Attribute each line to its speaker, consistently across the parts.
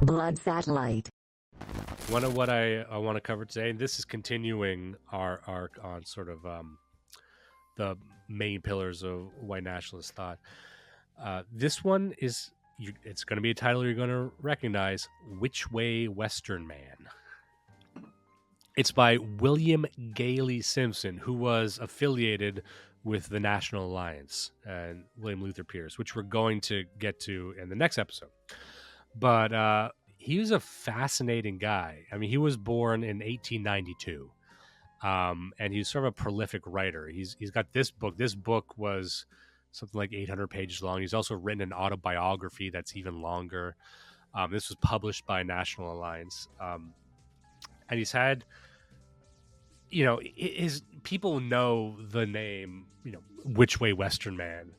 Speaker 1: Blood Satellite.
Speaker 2: One of what I want to cover today, and this is continuing our arc on sort of the main pillars of white nationalist thought. This one is, it's going to be a title you're going to recognize, Which Way Western Man? It's by William Gayley Simpson, who was affiliated with the National Alliance and William Luther Pierce, which we're going to get to in the next episode. But he was a fascinating guy. I mean, he was born in 1892, and he's sort of a prolific writer. He's got this book. This book was something like 800 pages long. He's also written an autobiography that's even longer. This was published by National Alliance. And he's had, his people know the name, Which Way Western Man,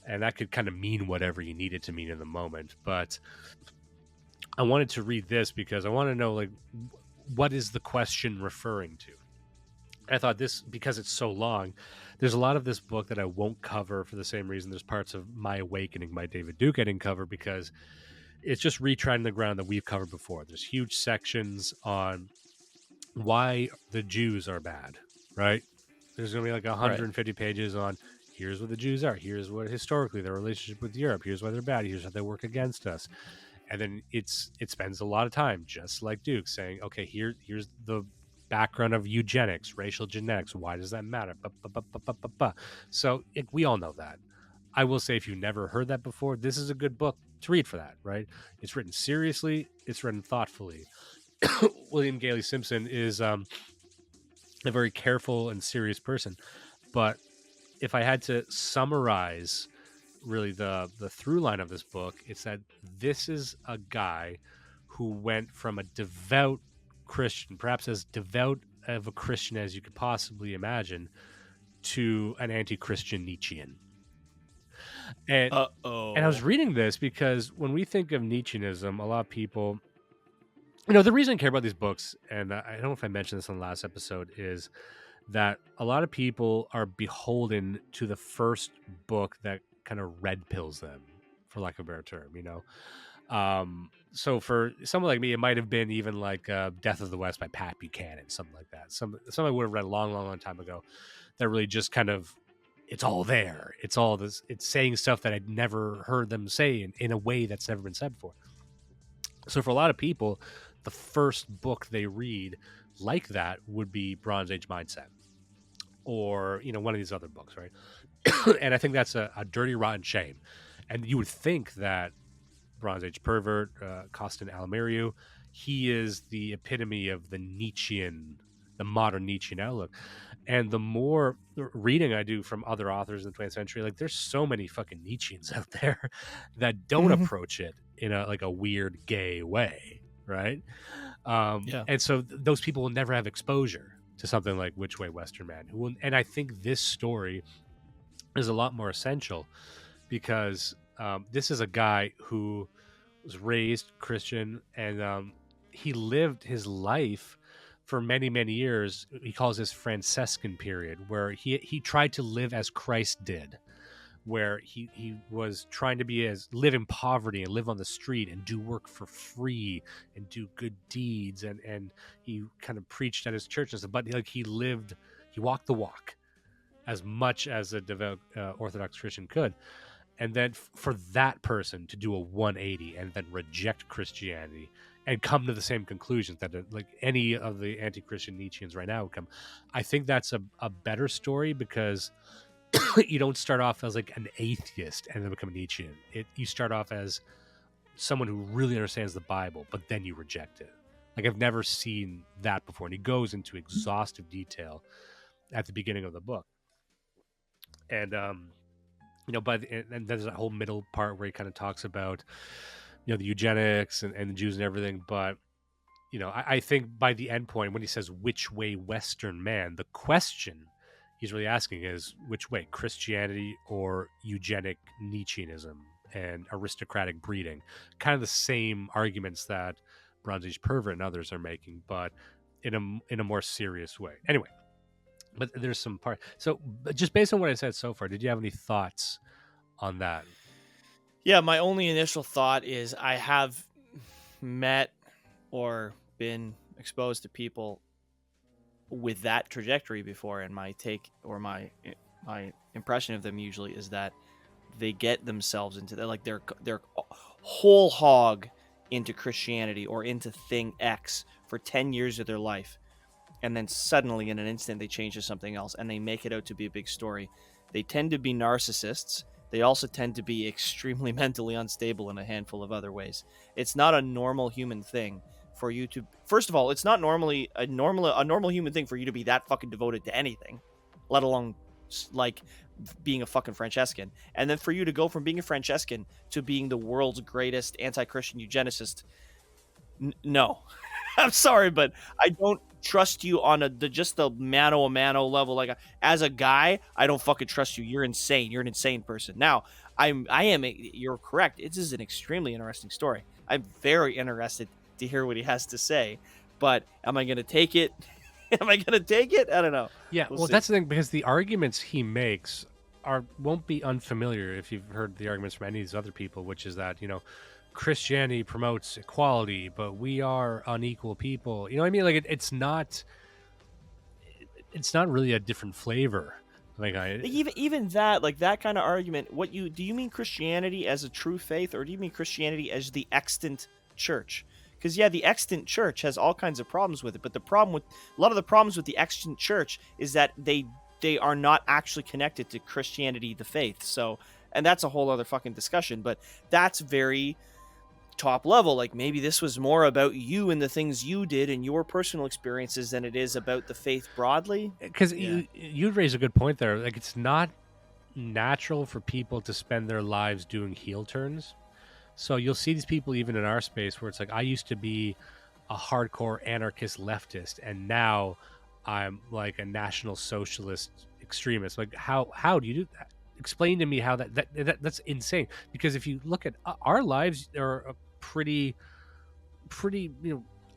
Speaker 2: and that could kind of mean whatever you need it to mean in the moment. But I wanted to read this because I want to know, like, what is the question referring to? I thought this, because it's so long, there's a lot of this book that I won't cover for the same reason there's parts of My Awakening by David Duke I didn't cover, because it's just retreading the ground that we've covered before. There's huge sections on why the Jews are bad, right? There's going to be like 150 pages on here's what the Jews are. Here's what historically their relationship with Europe. Here's why they're bad. Here's how they work against us. And then it spends a lot of time, just like Duke, saying, okay, here's the background of eugenics, racial genetics. Why does that matter? So we all know that. I will say, if you never heard that before, this is a good book to read for that, right? It's written seriously. It's written thoughtfully. William Gayley Simpson is a very careful and serious person. But if I had to summarize really the through line of this book, it's that this is a guy who went from a devout Christian, perhaps as devout of a Christian as you could possibly imagine, to an anti-Christian Nietzschean. And I was reading this because when we think of Nietzscheanism, a lot of people, the reason I care about these books, and I don't know if I mentioned this on the last episode, is that a lot of people are beholden to the first book that kind of red pills them, for lack of a better term, so for someone like me, it might have been even like Death of the West by Pat Buchanan, something like that. Something I would have read a long time ago that really just kind of, it's all there. It's all this, it's saying stuff that I'd never heard them say in a way that's never been said before. So for a lot of people, the first book they read like that would be Bronze Age Mindset, or one of these other books, right? And I think that's a dirty, rotten shame. And you would think that Bronze Age Pervert, Costin Alameriu, he is the epitome of the Nietzschean, the modern Nietzschean outlook. And the more reading I do from other authors in the 20th century, like, there's so many fucking Nietzscheans out there that don't approach it in a weird gay way, right? And so those people will never have exposure to something like Which Way Western Man. And I think this story is a lot more essential because this is a guy who was raised Christian, and he lived his life for many, many years. He calls this Franciscan period, where he tried to live as Christ did, where he was trying to live in poverty and live on the street and do work for free and do good deeds, and he kind of preached at his church and stuff, but he walked the walk as much as a devout Orthodox Christian could. And then for that person to do a 180 and then reject Christianity and come to the same conclusions that like any of the anti-Christian Nietzscheans right now would come, I think that's a better story, because you don't start off as like an atheist and then become a Nietzschean. You start off as someone who really understands the Bible, but then you reject it. Like, I've never seen that before. And he goes into exhaustive detail at the beginning of the book. And and there's that whole middle part where he kind of talks about, the eugenics and the Jews and everything. But, I think by the end point, when he says which way Western man, the question he's really asking is which way, Christianity or eugenic Nietzscheanism and aristocratic breeding? Kind of the same arguments that Bronze Age Pervert and others are making, but in a more serious way. Anyway. But there's some part. So just based on what I said so far, did you have any thoughts on that?
Speaker 3: Yeah, my only initial thought is I have
Speaker 1: met or been exposed to people with that trajectory before, and my take or my impression of them usually is that they get themselves into they're whole hog into Christianity or into thing X for 10 years of their life, and then suddenly in an instant they change to something else and they make it out to be a big story. They tend to be narcissists. They also tend to be extremely mentally unstable in a handful of other ways. It's not a normal human thing for you to, first of all, it's not normally a normal human thing for you to be that fucking devoted to anything, let alone like being a fucking Franciscan. And then for you to go from being a Franciscan to being the world's greatest anti-Christian eugenicist, no. I'm sorry, but I don't trust you on just the mano a mano level. Like as a guy, I don't fucking trust you. You're insane. You're an insane person. Now, you're correct. It is an extremely interesting story. I'm very interested to hear what he has to say, but am I going to take it? Am I going to take it? I don't know.
Speaker 2: Yeah, well, that's the thing, because the arguments he makes won't be unfamiliar if you've heard the arguments from any of these other people, which is that, Christianity promotes equality, but we are unequal people. You know what I mean? Like it's not really a different flavor. Like
Speaker 1: even that, like that kind of argument. Do you mean Christianity as a true faith, or do you mean Christianity as the extant church? Because the extant church has all kinds of problems with it, but a lot of the problems with the extant church is that they are not actually connected to Christianity, the faith. So, and that's a whole other fucking discussion. But that's very top level. Like maybe this was more about you and the things you did and your personal experiences than it is about the faith broadly.
Speaker 2: Because you raise a good point there. Like it's not natural for people to spend their lives doing heel turns. So you'll see these people even in our space where it's like, I used to be a hardcore anarchist leftist, and now I'm like a national socialist extremist. Like how do you do that? Explain to me how that's insane. Because if you look at our lives, are a pretty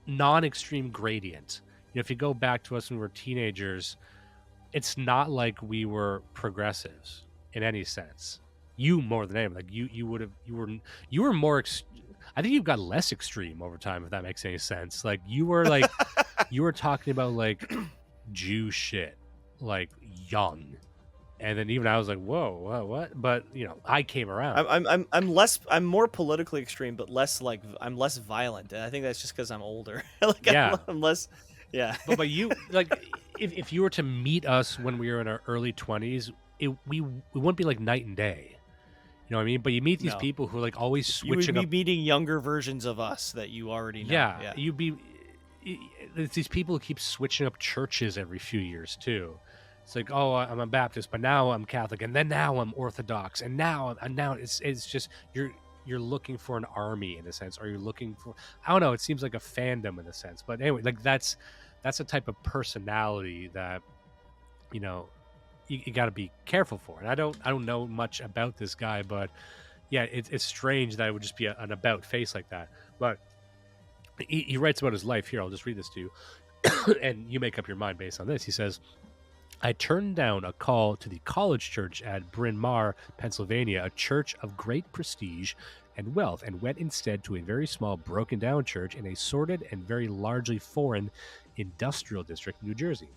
Speaker 2: non-extreme gradient. If you go back to us when we were teenagers, it's not like we were progressives in any sense. You more than anyone, like you were more. I think you've got less extreme over time, if that makes any sense. Like you were like you were talking about like Jew shit, like young, and then even I was like, whoa, what? But I came around.
Speaker 1: I'm more politically extreme, but I'm less violent, and I think that's just because I'm older. I'm less. Yeah.
Speaker 2: But you like if you were to meet us when we were in our early 20s, we wouldn't be like night and day. You know what I mean? But you meet these people who are like always switching.
Speaker 1: You would be meeting younger versions of us that you already know.
Speaker 2: Yeah. It's these people who keep switching up churches every few years too. It's like, oh, I'm a Baptist, but now I'm Catholic, and then now I'm Orthodox, and now it's just you're looking for an army in a sense, or you're looking for, I don't know, it seems like a fandom in a sense. But anyway, like that's a type of personality that you got to be careful for. And I don't know much about this guy, but yeah, it's strange that it would just be an about face like that. But he writes about his life here. I'll just read this to you, and you make up your mind based on this. He says, I turned down a call to the college church at Bryn Mawr, Pennsylvania, a church of great prestige and wealth, and went instead to a very small, broken-down church in a sordid and very largely foreign industrial district in New Jersey.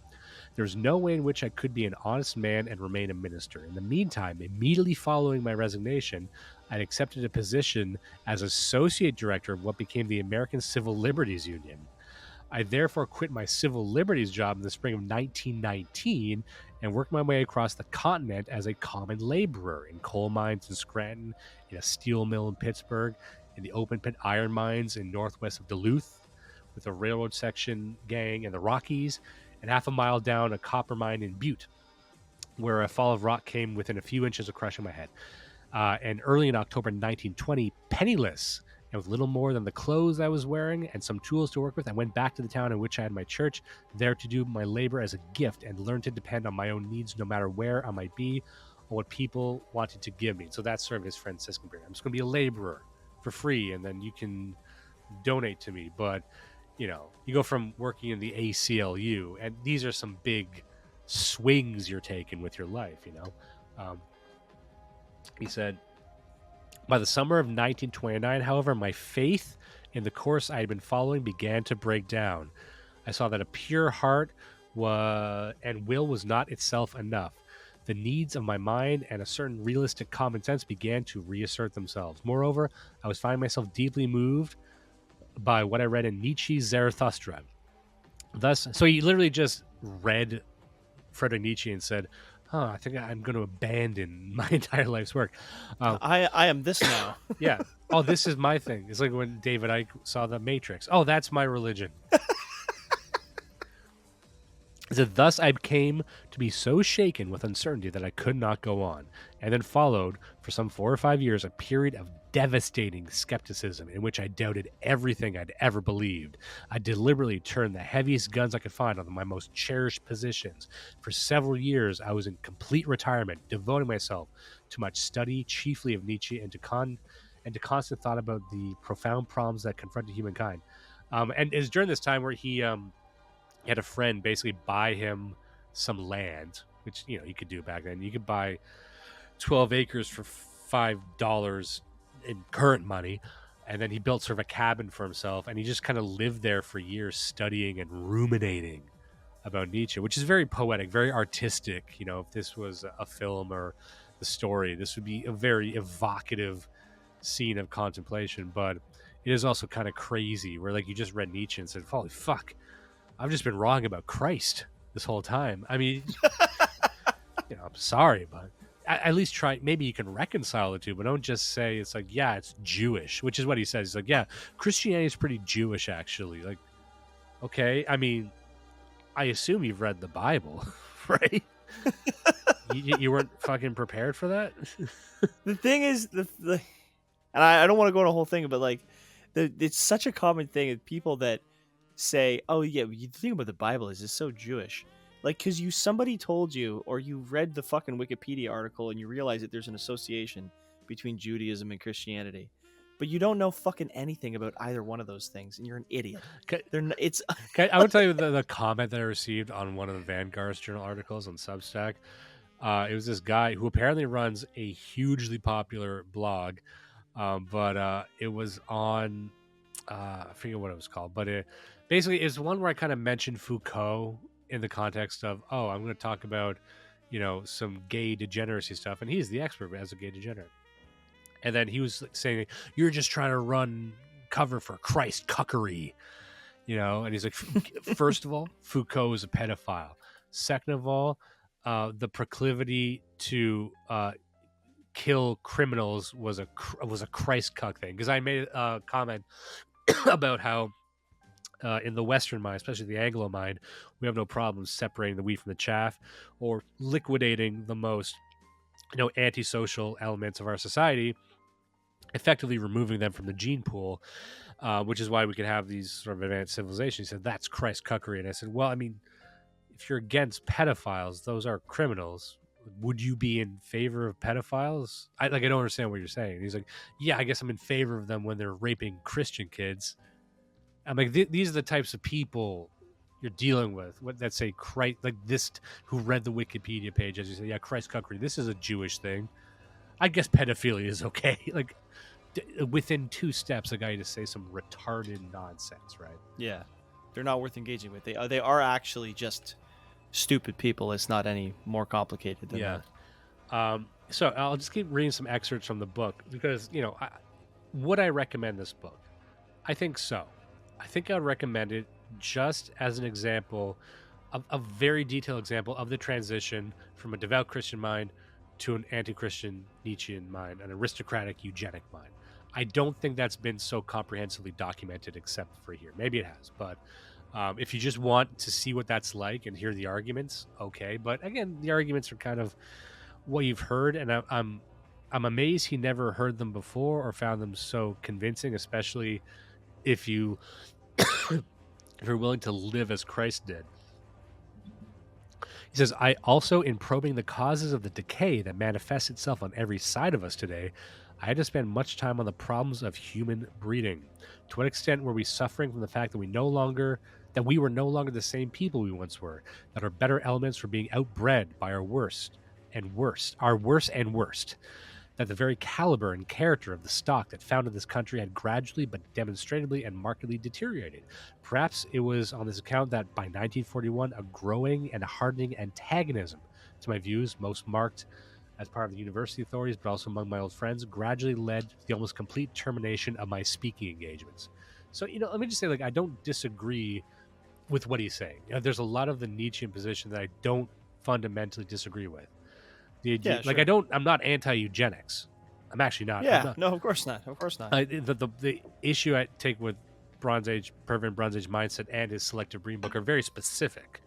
Speaker 2: There's no way in which I could be an honest man and remain a minister. In the meantime, immediately following my resignation, I accepted a position as associate director of what became the American Civil Liberties Union. I therefore quit my civil liberties job in the spring of 1919 and worked my way across the continent as a common laborer in coal mines in Scranton, in a steel mill in Pittsburgh, in the open pit iron mines in northwest of Duluth, with a railroad section gang in the Rockies, and half a mile down a copper mine in Butte, where a fall of rock came within a few inches of crushing my head. And early in October 1920, penniless and with little more than the clothes I was wearing and some tools to work with, I went back to the town in which I had my church, there to do my labor as a gift and learn to depend on my own needs no matter where I might be or what people wanted to give me. So that's sort of his Franciscan period. I'm just going to be a laborer for free, and then you can donate to me. But, you go from working in the ACLU, and these are some big swings you're taking with your life, He said, By the summer of 1929, however, my faith in the course I had been following began to break down. I saw that a pure heart and will was not itself enough. The needs of my mind and a certain realistic common sense began to reassert themselves. Moreover, I was finding myself deeply moved by what I read in Nietzsche's Zarathustra. Thus, so he literally just read Friedrich Nietzsche and said, I think I'm going to abandon my entire life's work.
Speaker 1: I am this now.
Speaker 2: Yeah. Oh, this is my thing. It's like when David Icke saw The Matrix. Oh, that's my religion. So thus I came to be so shaken with uncertainty that I could not go on. And then followed, for some 4 or 5 years, a period of devastating skepticism in which I doubted everything I'd ever believed. I deliberately turned the heaviest guns I could find on my most cherished positions. For several years, I was in complete retirement, devoting myself to much study, chiefly of Nietzsche, and to constant thought about the profound problems that confronted humankind. And it was during this time where he had a friend basically buy him some land, which, you could do back then. You could buy 12 acres for $5 in current money. And then he built sort of a cabin for himself. And he just kind of lived there for years studying and ruminating about Nietzsche, which is very poetic, very artistic. If this was a film or the story, this would be a very evocative scene of contemplation. But it is also kind of crazy where, like, you just read Nietzsche and said, holy fuck, I've just been wrong about Christ this whole time. I mean, I'm sorry, but at least try. Maybe you can reconcile the two, but don't just say it's like, yeah, it's Jewish, which is what he says. He's like, yeah, Christianity is pretty Jewish, actually. Like, okay, I mean, I assume you've read the Bible, right? you weren't fucking prepared for that?
Speaker 1: The thing is, and I don't want to go on a whole thing, but like, it's such a common thing of people that say, oh yeah, the thing about the Bible is it's so Jewish. Like, because somebody told you, or you read the fucking Wikipedia article and you realize that there's an association between Judaism and Christianity, but you don't know fucking anything about either one of those things, and you're an idiot.
Speaker 2: I would tell you the comment that I received on one of the Vanguard's journal articles on Substack. It was this guy who apparently runs a hugely popular blog, but it was on, I forget what it was called, but basically it's one where I kind of mentioned Foucault in the context of, I'm going to talk about, some gay degeneracy stuff, and he's the expert as a gay degenerate. And then he was saying, you're just trying to run cover for Christcuckery, and he's like, first of all, Foucault is a pedophile. Second of all, the proclivity to kill criminals was a Christcuck thing. Because I made a comment about how in the Western mind, especially the Anglo mind, we have no problem separating the wheat from the chaff, or liquidating the most antisocial elements of our society, effectively removing them from the gene pool, which is why we can have these sort of advanced civilizations. He said, that's Christcuckery. And I said, well, I mean, if you're against pedophiles, those are criminals. Would you be in favor of pedophiles? I don't understand what you're saying. And he's like, yeah, I guess I'm in favor of them when they're raping Christian kids. I'm like, these are the types of people you're dealing with. That say Christ, like this, who read the Wikipedia page, as you say, yeah, Christcuckery, this is a Jewish thing. I guess pedophilia is okay. Like, within 2 steps, a guy to say some retarded nonsense, right?
Speaker 1: Yeah, they're not worth engaging with. They are actually just stupid people. It's not any more complicated than that.
Speaker 2: So I'll just keep reading some excerpts from the book because, would I recommend this book? I think so. I think I would recommend it just as an example, a very detailed example of the transition from a devout Christian mind to an anti-Christian Nietzschean mind, an aristocratic eugenic mind. I don't think that's been so comprehensively documented except for here. Maybe it has, but if you just want to see what that's like and hear the arguments, okay. But again, the arguments are kind of what you've heard, and I'm amazed he never heard them before or found them so convincing, especially if you're willing to live as Christ did. He says, I also, in probing the causes of the decay that manifests itself on every side of us today, I had to spend much time on the problems of human breeding. To what extent were we suffering from the fact that we were no longer the same people we once were, that our better elements were being outbred by our worst and worst. that the very caliber and character of the stock that founded this country had gradually but demonstrably and markedly deteriorated. Perhaps it was on this account that by 1941, a growing and hardening antagonism to my views, most marked as part of the university authorities, but also among my old friends, gradually led to the almost complete termination of my speaking engagements. So, let me just say, I don't disagree with what he's saying. There's a lot of the Nietzschean position that I don't fundamentally disagree with.
Speaker 1: Yeah, sure.
Speaker 2: I'm not anti-eugenics. I'm actually not.
Speaker 1: Yeah, no, of course not. Of course not.
Speaker 2: The issue I take with Bronze Age, pervert Bronze Age mindset and his selective breeding book are very specific.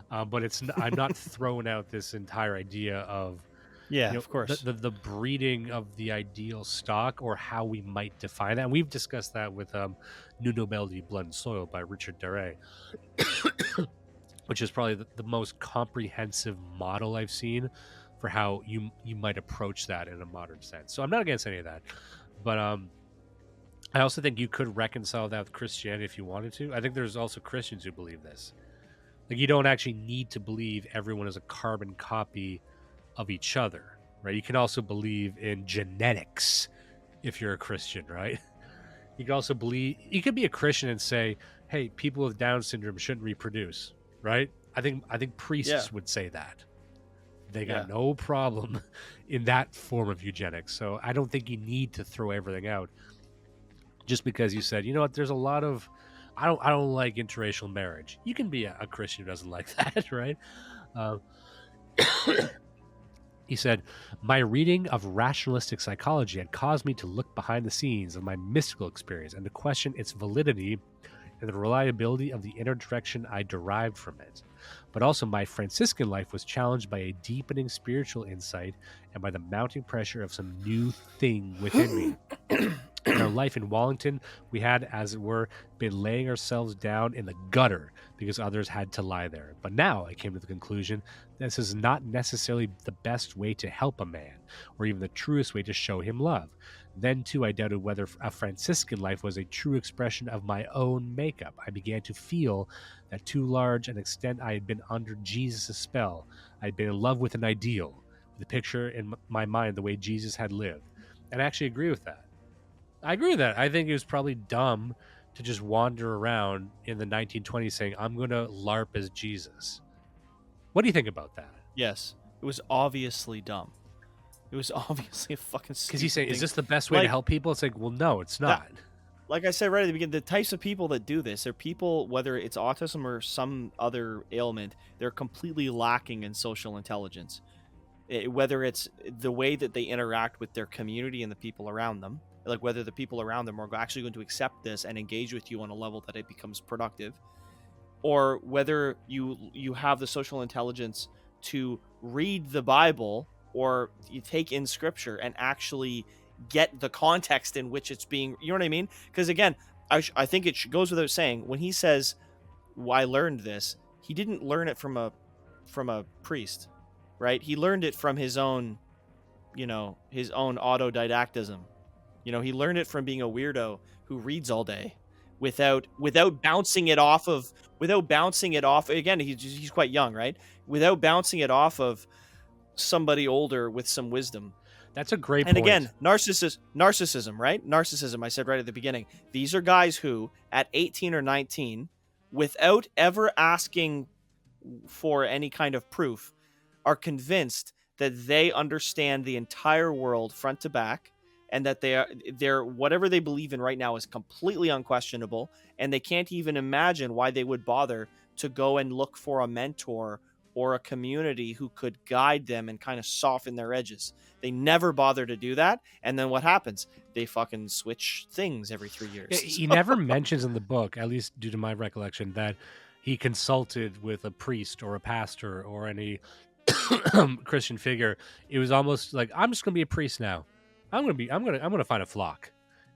Speaker 2: But I'm not throwing out this entire idea of,
Speaker 1: of course,
Speaker 2: the breeding of the ideal stock or how we might define that. And we've discussed that with New Nobility, Blood and Soil by Richard Daré, which is probably the most comprehensive model I've seen for how you might approach that in a modern sense. So I'm not against any of that, but I also think you could reconcile that with Christianity if you wanted to. I think there's also Christians who believe this. You don't actually need to believe everyone is a carbon copy of each other, right? You can also believe in genetics if you're a Christian, right? You can also you could be a Christian and say, hey, people with Down syndrome shouldn't reproduce, right? I think priests would say that. They got no problem in that form of eugenics. So I don't think you need to throw everything out just because you said, you know what, there's a lot of, I don't like interracial marriage. You can be a Christian who doesn't like that, right? He said, my reading of rationalistic psychology had caused me to look behind the scenes of my mystical experience and to question its validity and the reliability of the inner direction I derived from it. But also my Franciscan life was challenged by a deepening spiritual insight and by the mounting pressure of some new thing within me. In our life in Wallington, we had, as it were, been laying ourselves down in the gutter because others had to lie there. But now I came to the conclusion this is not necessarily the best way to help a man, or even the truest way to show him love. Then, too, I doubted whether a Franciscan life was a true expression of my own makeup. I began to feel that to large an extent I had been under Jesus' spell. I had been in love with an ideal, with a picture in my mind the way Jesus had lived. And I actually agree with that. I agree with that. I think it was probably dumb to just wander around in the 1920s saying, I'm going to LARP as Jesus. What do you think about that?
Speaker 1: Yes. It was obviously dumb. It was obviously a fucking stupid
Speaker 2: Because you say,
Speaker 1: thing.
Speaker 2: is this the best way to help people? It's like, well, no, it's not.
Speaker 1: Like I said right at the beginning, the types of people that do this are people, whether it's autism or some other ailment, they're completely lacking in social intelligence. Whether it's the way that they interact with their community and the people around them, like whether the people around them are actually going to accept this and engage with you on a level that it becomes productive, or whether you have the social intelligence to read the Bible or you take in scripture and actually get the context in which it's being, you know what I mean? Because again, I think it goes without saying, when he says, well, I learned this, he didn't learn it from a priest, right? He learned it from his own autodidactism. He learned it from being a weirdo who reads all day without bouncing it off. Again, he's quite young, right? Without bouncing it off of somebody older with some wisdom.
Speaker 2: That's a great point.
Speaker 1: And again, narcissism, right? Narcissism, I said right at the beginning. These are guys who, at 18 or 19, without ever asking for any kind of proof, are convinced that they understand the entire world front to back, and that they're whatever they believe in right now is completely unquestionable, and they can't even imagine why they would bother to go and look for a mentor or a community who could guide them and kind of soften their edges. They never bother to do that, and then what happens? They fucking switch things every 3 years.
Speaker 2: He never mentions in the book, at least due to my recollection, that he consulted with a priest or a pastor or any Christian figure. It was almost like, I'm just going to be a priest now. I'm going to find a flock.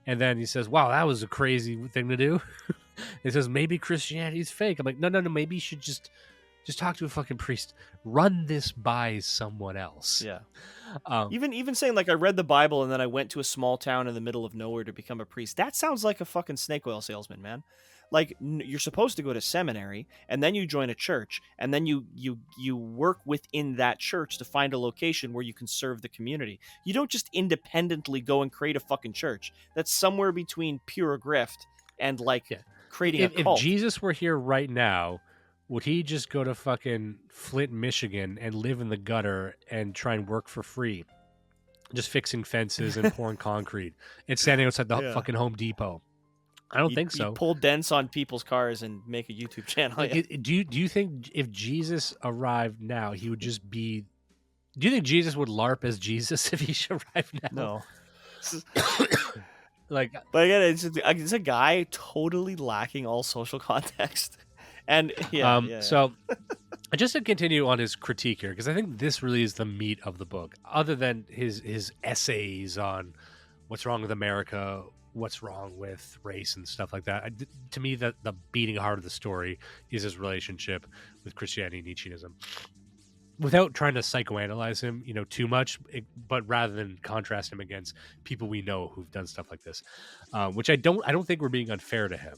Speaker 2: And then he says, wow, that was a crazy thing to do. He says, maybe Christianity is fake. I'm like, no, maybe you should just talk to a fucking priest. Run this by someone else.
Speaker 1: Yeah. Even saying, like, I read the Bible and then I went to a small town in the middle of nowhere to become a priest. That sounds like a fucking snake oil salesman, man. like you're supposed to go to seminary, and then you join a church, and then you work within that church to find a location where you can serve the community. You don't just independently go and create a fucking church. That's somewhere between pure grift and like
Speaker 2: Yeah.
Speaker 1: creating a
Speaker 2: If
Speaker 1: cult.
Speaker 2: Jesus were here right now, would he just go to fucking Flint, Michigan and live in the gutter and try and work for free? Just fixing fences and pouring concrete and standing outside the fucking Home Depot. I don't think so.
Speaker 1: He'd pull dents on people's cars and make a YouTube channel.
Speaker 2: Like, do you think if Jesus arrived now, he would just be? Do you think Jesus would LARP as Jesus if he arrived now?
Speaker 1: No.
Speaker 2: Like,
Speaker 1: but again, it's a guy totally lacking all social context. And
Speaker 2: so just to continue on his critique here, because I think this really is the meat of the book, other than his essays on what's wrong with America, what's wrong with race and stuff like that. To me, the beating heart of the story is his relationship with Christianity and Nietzscheanism. Without trying to psychoanalyze him, too much, but rather than contrast him against people we know who've done stuff like this, which I don't think we're being unfair to him.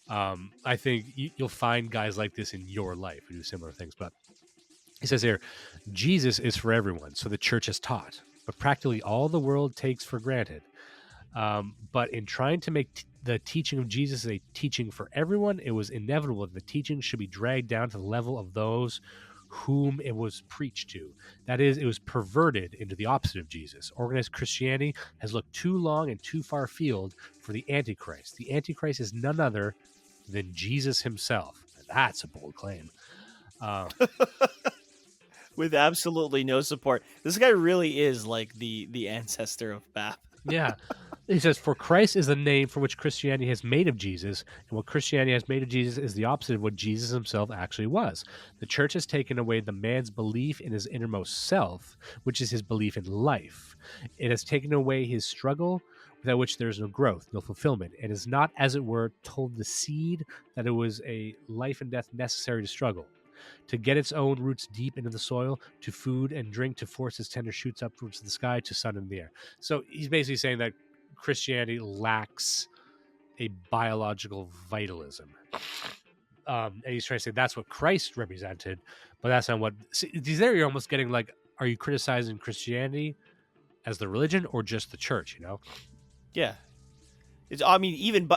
Speaker 2: I think you'll find guys like this in your life who do similar things. But he says here, Jesus is for everyone, so the church has taught, but practically all the world takes for granted. But in trying to make the teaching of Jesus a teaching for everyone, it was inevitable that the teaching should be dragged down to the level of those whom it was preached to. That is, it was perverted into the opposite of Jesus. Organized Christianity has looked too long and too far afield for the Antichrist. The Antichrist is none other than Jesus himself. That's a bold claim.
Speaker 1: With absolutely no support. This guy really is like the ancestor of BAP.
Speaker 2: Yeah. He says, for Christ is the name for which Christianity has made of Jesus, and what Christianity has made of Jesus is the opposite of what Jesus himself actually was. The church has taken away the man's belief in his innermost self, which is his belief in life. It has taken away his struggle, without which there is no growth, no fulfillment, and is not, as it were, told the seed that it was a life and death necessary to struggle. To get its own roots deep into the soil, to food and drink, to force its tender shoots upwards to the sky, to sun and the air. So he's basically saying that Christianity lacks a biological vitalism. And he's trying to say that's what Christ represented, but that's not what... See, there you're almost getting like, are you criticizing Christianity as the religion or just the church,
Speaker 1: Yeah. Even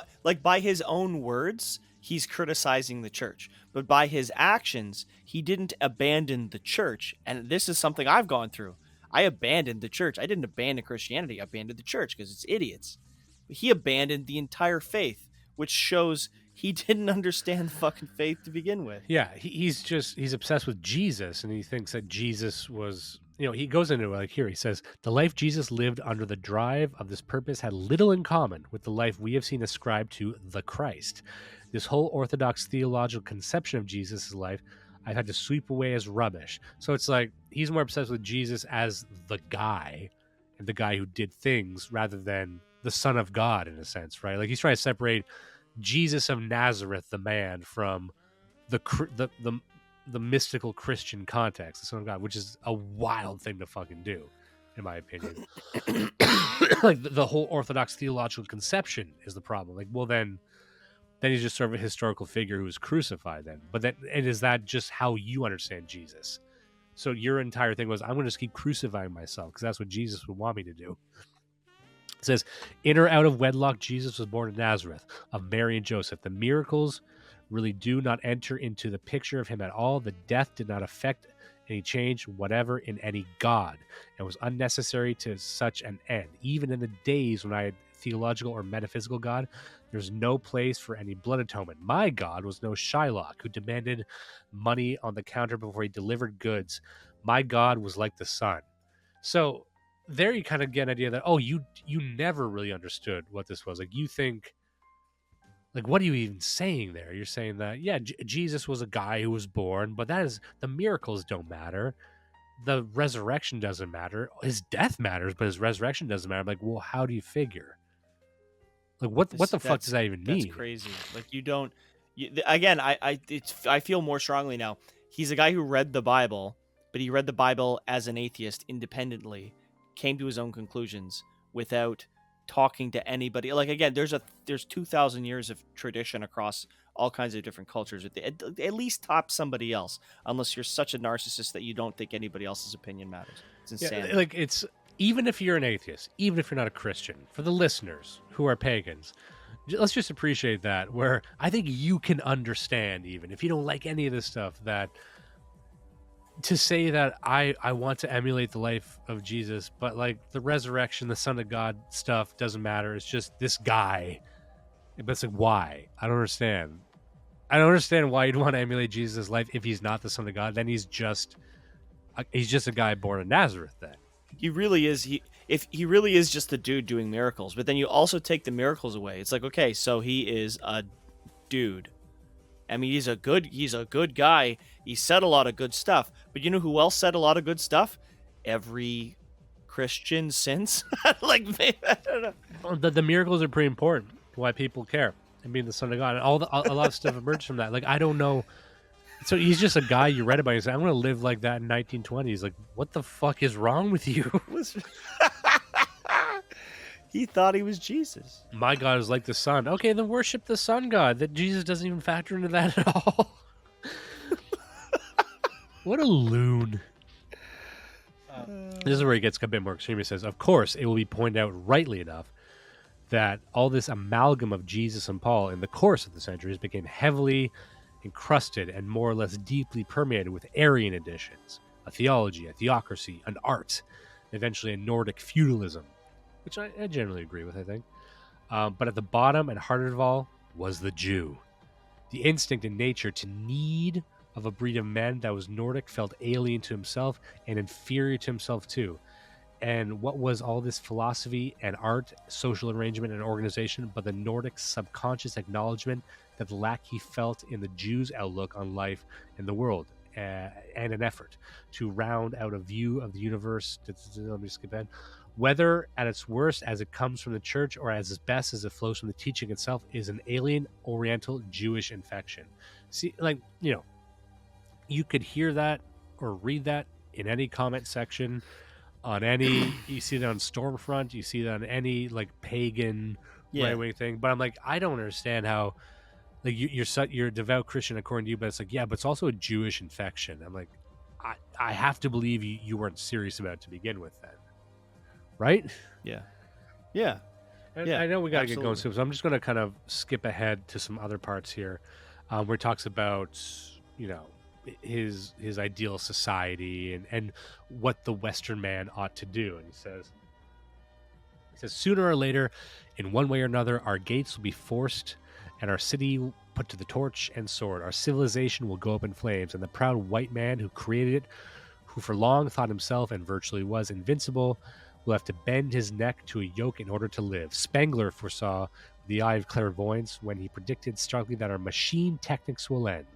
Speaker 1: by his own words, he's criticizing the church. But by his actions, he didn't abandon the church. And this is something I've gone through. I abandoned the church. I didn't abandon Christianity. I abandoned the church because it's idiots. But he abandoned the entire faith, which shows he didn't understand the fucking faith to begin with.
Speaker 2: Yeah, he's obsessed with Jesus, and he thinks that Jesus was... he goes into it like here. He says, the life Jesus lived under the drive of this purpose had little in common with the life we have seen ascribed to the Christ. This whole orthodox theological conception of Jesus' life I've had to sweep away as rubbish. So it's like he's more obsessed with Jesus as the guy, and the guy who did things, rather than the Son of God in a sense, right? Like he's trying to separate Jesus of Nazareth, the man, from the mystical Christian context, the Son of God, which is a wild thing to fucking do, in my opinion. Like the whole orthodox theological conception is the problem. Like, well, then he's just sort of a historical figure who was crucified then. But and is that just how you understand Jesus? So your entire thing was, I'm going to just keep crucifying myself because that's what Jesus would want me to do. It says, in or out of wedlock, Jesus was born in Nazareth of Mary and Joseph. The miracles really do not enter into the picture of him at all. The death did not affect any change whatever in any God, and was unnecessary to such an end. Even in the days when I had theological or metaphysical God, there's no place for any blood atonement. My God was no Shylock who demanded money on the counter before he delivered goods. My God was like the sun. So there you kind of get an idea that, oh, you never really understood what this was. Like, you think, like, what are you even saying there? You're saying that, yeah, Jesus was a guy who was born, but that is, the miracles don't matter. The resurrection doesn't matter. His death matters, but his resurrection doesn't matter. I'm like, well, how do you figure? Like, what the fuck does that even mean?
Speaker 1: That's crazy. Like, you don't... again, I feel more strongly now. He's a guy who read the Bible, but he read the Bible as an atheist independently, came to his own conclusions without talking to anybody. Like, again, there's 2,000 years of tradition across all kinds of different cultures. At least top somebody else, unless you're such a narcissist that you don't think anybody else's opinion matters. It's insanity.
Speaker 2: Yeah, like, it's, even if you're an atheist, even if you're not a Christian, for the listeners who are pagans, let's just appreciate that, where I think you can understand, even if you don't like any of this stuff, that to say that I want to emulate the life of Jesus, but like the resurrection, the Son of God stuff doesn't matter. It's just this guy. But it's like, why? I don't understand. I don't understand why you'd want to emulate Jesus' life if he's not the Son of God. Then he's just a guy born in Nazareth. Then
Speaker 1: he really is. He really is just a dude doing miracles. But then you also take the miracles away. It's like, okay, so he is a dude. I mean, he's a good guy. He said a lot of good stuff. But you know who else said a lot of good stuff? Every Christian since. Like, I don't know.
Speaker 2: well, the miracles are pretty important. Why people care, and being the Son of God, and a lot of stuff emerged from that. Like, I don't know. So he's just a guy you read about. He's like, I'm going to live like that in 1920s. Like, what the fuck is wrong with you?
Speaker 1: He thought he was Jesus.
Speaker 2: My God is like the sun. Okay, then worship the sun god. That Jesus doesn't even factor into that at all. What a loon. This is where he gets a bit more extreme. He says, of course, it will be pointed out rightly enough that all this amalgam of Jesus and Paul in the course of the centuries became heavily encrusted and more or less deeply permeated with Aryan additions, a theology, a theocracy, an art, eventually a Nordic feudalism, which I generally agree with, I think. But at the bottom and heart of it all was the Jew. The instinct in nature to need of a breed of men that was Nordic felt alien to himself and inferior to himself too. And what was all this philosophy and art, social arrangement and organization, but the Nordic subconscious acknowledgement that the lack he felt in the Jews' outlook on life and the world, and an effort to round out a view of the universe. Let me skip ahead. Whether at its worst as it comes from the church or as its best as it flows from the teaching itself, is an alien, oriental, Jewish infection. See, like, you could hear that or read that in any comment section, on any, you see that on Stormfront, you see that on any like pagan right-wing thing. But I'm like, I don't understand how, like, you're a devout Christian according to you, but it's like, yeah, but it's also a Jewish infection. I'm like, I have to believe you weren't serious about it to begin with then. Right?
Speaker 1: Yeah.
Speaker 2: And I know we got to get going soon, so I'm just going to kind of skip ahead to some other parts here, where he talks about, his ideal society and what the Western man ought to do. And he says, sooner or later, in one way or another, our gates will be forced and our city put to the torch and sword. Our civilization will go up in flames, and the proud white man who created it, who for long thought himself and virtually was invincible, will have to bend his neck to a yoke in order to live. Spengler foresaw with the eye of clairvoyance when he predicted starkly that our machine technics will end.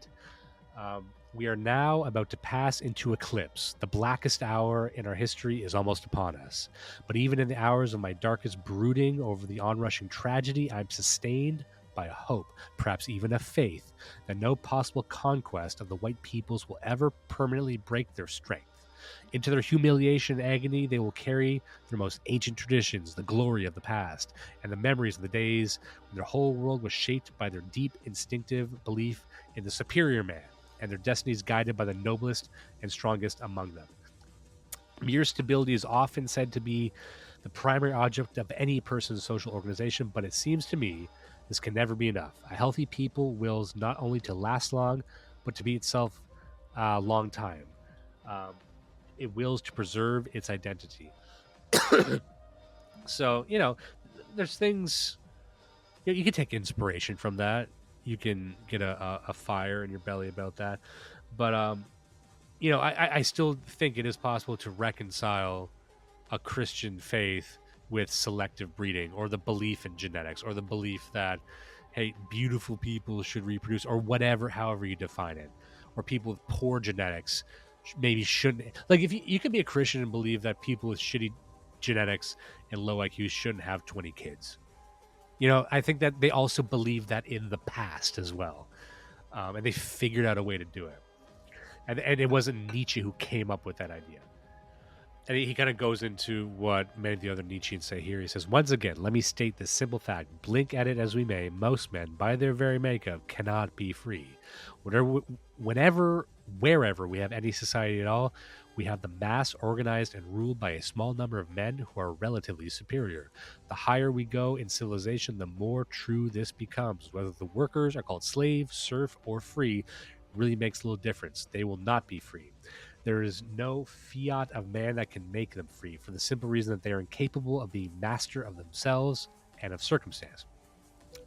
Speaker 2: We are now about to pass into eclipse. The blackest hour in our history is almost upon us. But even in the hours of my darkest brooding over the onrushing tragedy, I'm sustained by a hope, perhaps even a faith, that no possible conquest of the white peoples will ever permanently break their strength. Into their humiliation and agony, they will carry their most ancient traditions, the glory of the past, and the memories of the days when their whole world was shaped by their deep instinctive belief in the superior man, and their destinies guided by the noblest and strongest among them. Mere stability is often said to be the primary object of any person's social organization, but it seems to me this can never be enough. A healthy people wills not only to last long, but to be itself a long time. It wills to preserve its identity. So, there's things, you can take inspiration from that. You can get a fire in your belly about that. But, I still think it is possible to reconcile a Christian faith with selective breeding, or the belief in genetics, or the belief that, hey, beautiful people should reproduce, or whatever, however you define it. Or people with poor genetics maybe shouldn't. Like, if you could be a Christian and believe that people with shitty genetics and low IQs shouldn't have 20 kids. I think that they also believe that in the past as well. And they figured out a way to do it. And it wasn't Nietzsche who came up with that idea. and he kind of goes into what many of the other Nietzscheans say here. He says, once again, let me state this simple fact. Blink at it as we may, most men, by their very makeup, cannot be free. Whenever, wherever we have any society at all, we have the mass organized and ruled by a small number of men who are relatively superior. The higher we go in civilization, the more true this becomes. Whether the workers are called slave, serf, or free really makes little difference. They will not be free. There is no fiat of man that can make them free, for the simple reason that they are incapable of being master of themselves and of circumstance.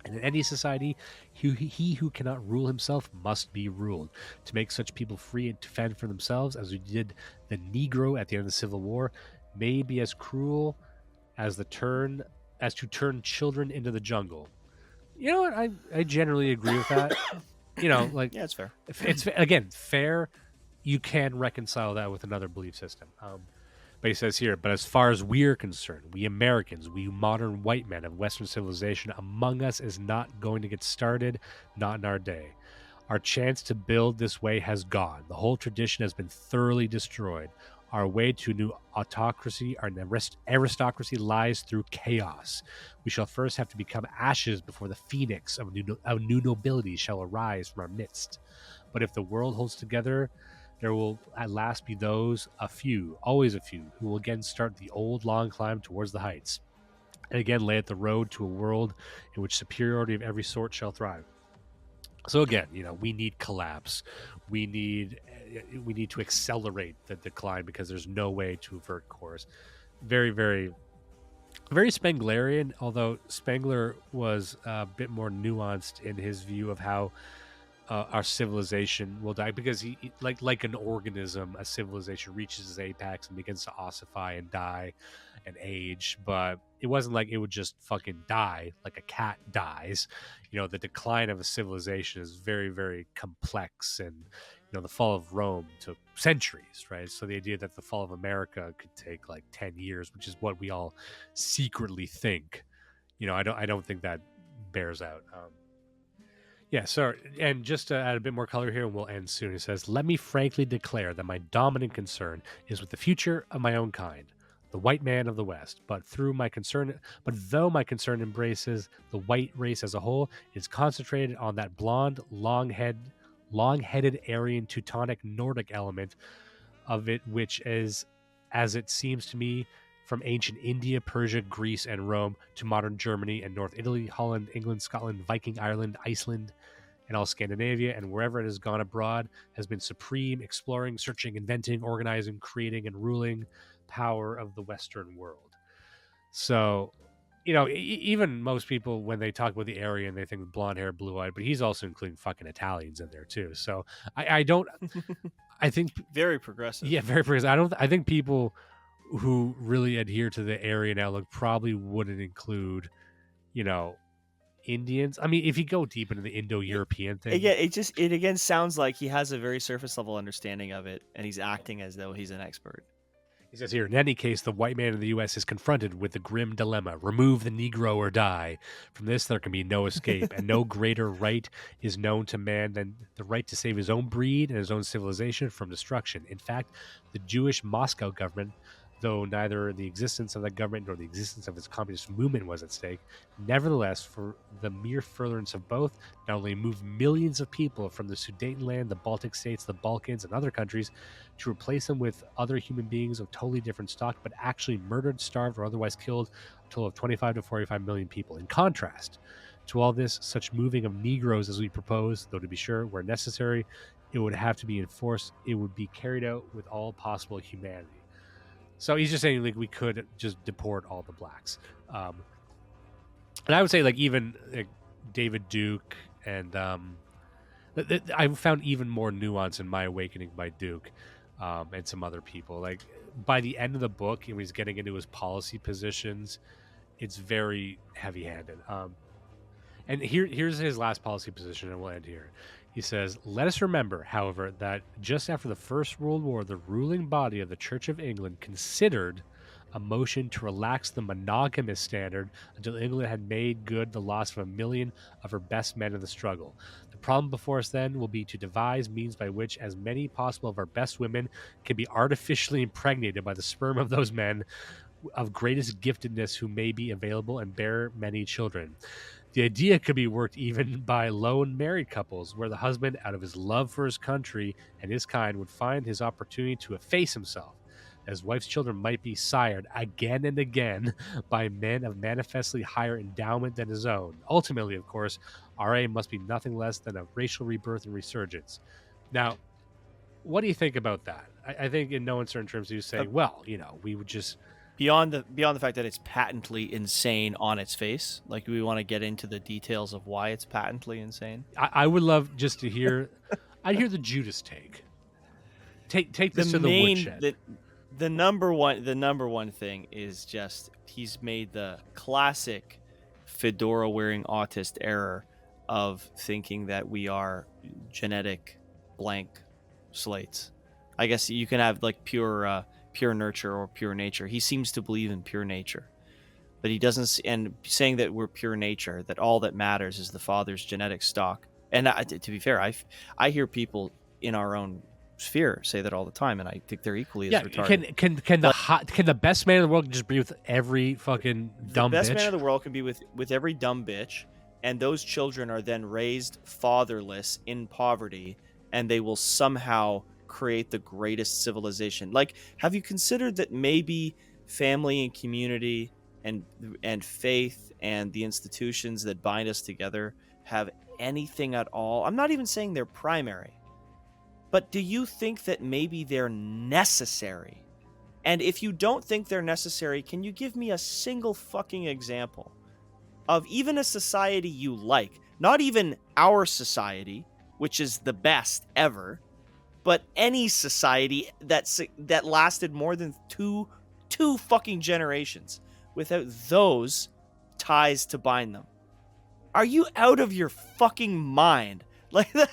Speaker 2: And in any society, he who cannot rule himself must be ruled. To make such people free and to fend for themselves, as we did the Negro at the end of the Civil War, may be as cruel as to turn children into the jungle. You know what? I generally agree with that. Like,
Speaker 1: Yeah, it's fair.
Speaker 2: It's again fair. You can reconcile that with another belief system. But he says here, but as far as we're concerned, we Americans, we modern white men of Western civilization, among us is not going to get started, not in our day. Our chance to build this way has gone. The whole tradition has been thoroughly destroyed. Our way to new autocracy, our aristocracy lies through chaos. We shall first have to become ashes before the phoenix of new nobility shall arise from our midst. But if the world holds together, there will at last be those, a few, always a few, who will again start the old long climb towards the heights, and again lay at the road to a world in which superiority of every sort shall thrive. So again, we need collapse. We need to accelerate the decline because there's no way to avert course. Very, very, very Spenglerian, although Spengler was a bit more nuanced in his view of how our civilization will die, because he like an organism, a civilization reaches its apex and begins to ossify and die and age. But it wasn't like it would just fucking die like a cat dies. The decline of a civilization is very, very complex, and the fall of Rome took centuries, right? So the idea that the fall of America could take like 10 years, which is what we all secretly think, I don't think that bears out. Yeah, so, and just to add a bit more color here, and we'll end soon. It says, let me frankly declare that my dominant concern is with the future of my own kind, the white man of the West. But though my concern embraces the white race as a whole, it is concentrated on that blonde, long-headed Aryan Teutonic Nordic element of it, which is, as it seems to me, from ancient India, Persia, Greece, and Rome to modern Germany and North Italy, Holland, England, Scotland, Viking Ireland, Iceland, and all Scandinavia, and wherever it has gone abroad, has been supreme, exploring, searching, inventing, organizing, creating, and ruling power of the Western world. So, even most people, when they talk about the Aryan, they think blonde hair, blue-eyed, but he's also including fucking Italians in there too. So I think
Speaker 1: very progressive.
Speaker 2: Yeah, very progressive. I think people who really adhere to the Aryan outlook probably wouldn't include, Indians. I mean, if you go deep into the Indo-European thing,
Speaker 1: yeah, it again sounds like he has a very surface level understanding of it, and he's acting as though he's an expert.
Speaker 2: He says here, in any case, the white man in the U.S. is confronted with the grim dilemma: remove the Negro or die. From this, there can be no escape, and no greater right is known to man than the right to save his own breed and his own civilization from destruction. In fact, the Jewish Moscow government, though neither the existence of that government nor the existence of its communist movement was at stake, nevertheless, for the mere furtherance of both, not only moved millions of people from the Sudetenland, the Baltic states, the Balkans, and other countries to replace them with other human beings of totally different stock, but actually murdered, starved, or otherwise killed a total of 25 to 45 million people. In contrast to all this, such moving of Negroes as we propose, though to be sure, where necessary, it would have to be enforced. It would be carried out with all possible humanity. So he's just saying, like, we could just deport all the blacks. And I would say, like, even David Duke and I found even more nuance in My Awakening by Duke and some other people. Like, by the end of the book, when he's getting into his policy positions, it's very heavy-handed. And here's his last policy position, and we'll end here. He says, let us remember, however, that just after the First World War, the ruling body of the Church of England considered a motion to relax the monogamous standard until England had made good the loss of 1 million of her best men in the struggle. The problem before us then will be to devise means by which as many possible of our best women can be artificially impregnated by the sperm of those men of greatest giftedness who may be available and bear many children. The idea could be worked even by lone married couples, where the husband, out of his love for his country and his kind, would find his opportunity to efface himself. His wife's children might be sired again and again by men of manifestly higher endowment than his own. Ultimately, of course, our aim must be nothing less than a racial rebirth and resurgence. Now, what do you think about that? I think in no uncertain terms, you say, well, we would just...
Speaker 1: Beyond the fact that it's patently insane on its face, like, do we want to get into the details of why it's patently insane?
Speaker 2: I would love just to hear... I'd hear the Judas take. Take this to the woodshed.
Speaker 1: The number one thing is just he's made the classic fedora-wearing autist error of thinking that we are genetic blank slates. I guess you can have like pure nurture or pure nature. He seems to believe in pure nature, but he doesn't. And saying that we're pure nature, that all that matters is the father's genetic stock. And to be fair, I hear people in our own sphere say that all the time, and I think they're equally as retarded.
Speaker 2: Can the best man in the world just be with every fucking dumb bitch?
Speaker 1: The best man in the world can be with every dumb bitch, and those children are then raised fatherless in poverty, and they will somehow create the greatest civilization. Like, have you considered that maybe family and community and faith and the institutions that bind us together have anything at all? I'm not even saying they're primary, but do you think that maybe they're necessary? And if you don't think they're necessary, can you give me a single fucking example of even a society you like? Not even our society, which is the best ever, but any society that lasted more than two fucking generations without those ties to bind them. Are you out of your fucking mind? Like, that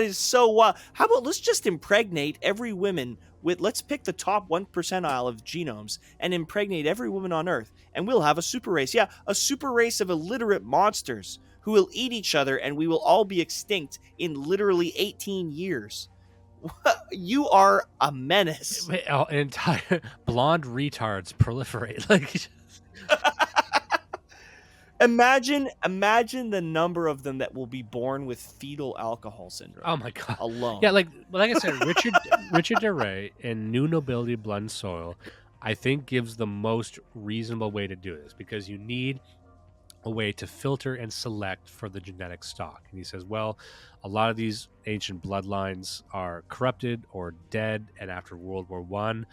Speaker 1: is so wild. How about let's just impregnate every woman with, let's pick the top 1 percentile of genomes and impregnate every woman on Earth, and we'll have a super race. Yeah, a super race of illiterate monsters who will eat each other, and we will all be extinct in literally 18 years. You are a menace.
Speaker 2: Entire blonde retards proliferate. Like,
Speaker 1: Imagine the number of them that will be born with fetal alcohol syndrome.
Speaker 2: Oh my god!
Speaker 1: Alone.
Speaker 2: Yeah, like I said, Richard DeRay in New Nobility, Blood and Soil, I think gives the most reasonable way to do this, because you need a way to filter and select for the genetic stock. And he says, well, a lot of these ancient bloodlines are corrupted or dead, and after World War I,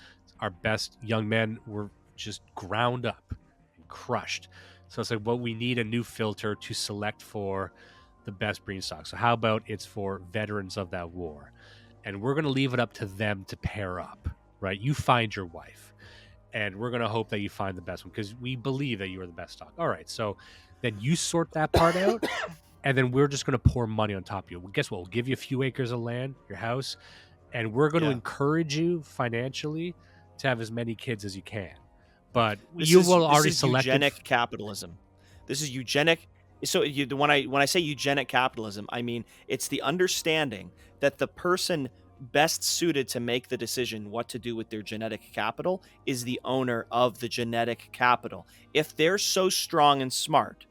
Speaker 2: our best young men were just ground up and crushed. So it's like, well, we need a new filter to select for the best breeding stock. So how about it's for veterans of that war? And we're going to leave it up to them to pair up, right? You find your wife, and we're going to hope that you find the best one, because we believe that you are the best stock. All right, so then you sort that part out, and then we're just going to pour money on top of you. Well, guess what? We'll give you a few acres of land, your house, and we're going to encourage you financially to have as many kids as you can. But you will already select
Speaker 1: eugenic capitalism. This is eugenic. So when I say eugenic capitalism, I mean it's the understanding that the person best suited to make the decision what to do with their genetic capital is the owner of the genetic capital. If they're so strong and smart,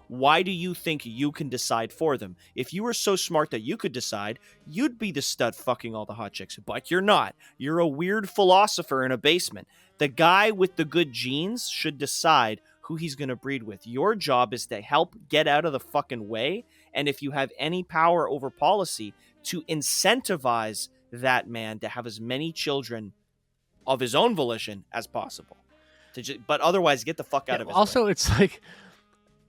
Speaker 1: why do you think you can decide for them? If you were so smart that you could decide, you'd be the stud fucking all the hot chicks. But you're not. You're a weird philosopher in a basement. The guy with the good genes should decide who he's going to breed with. Your job is to help get out of the fucking way. And if you have any power over policy, to incentivize that man to have as many children of his own volition as possible. But otherwise, get the fuck out of his
Speaker 2: Also,
Speaker 1: way.
Speaker 2: It's like,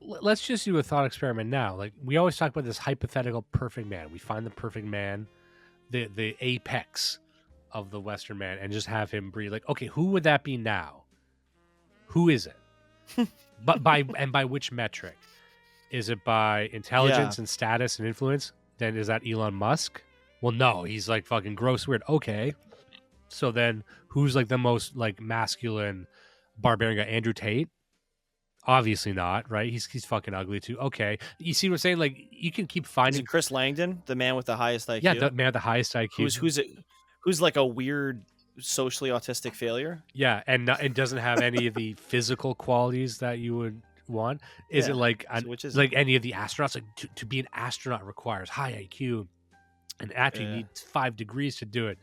Speaker 2: let's just do a thought experiment now. Like, we always talk about this hypothetical perfect man. We find the perfect man, the apex of the Western man, and just have him breed. Like, okay, who would that be now? Who is it? But by which metric? Is it by intelligence and status and influence? Then is that Elon Musk? Well, no, he's like fucking gross weird. Okay, so then who's like the most like masculine barbarian guy? Andrew Tate? Obviously not, right? He's fucking ugly too. Okay, you see what I'm saying? Like you can keep
Speaker 1: Is
Speaker 2: finding.
Speaker 1: it Chris Langdon, the man with the highest
Speaker 2: Yeah,
Speaker 1: IQ?
Speaker 2: the man with the highest IQ.
Speaker 1: Who's like a weird socially autistic failure?
Speaker 2: Yeah, and doesn't have any of the physical qualities that you would want. Is it
Speaker 1: Yeah.
Speaker 2: like
Speaker 1: So which is it?
Speaker 2: like any of the astronauts? Like to be an astronaut requires high IQ, and actually
Speaker 1: Yeah.
Speaker 2: needs 5 degrees to do it.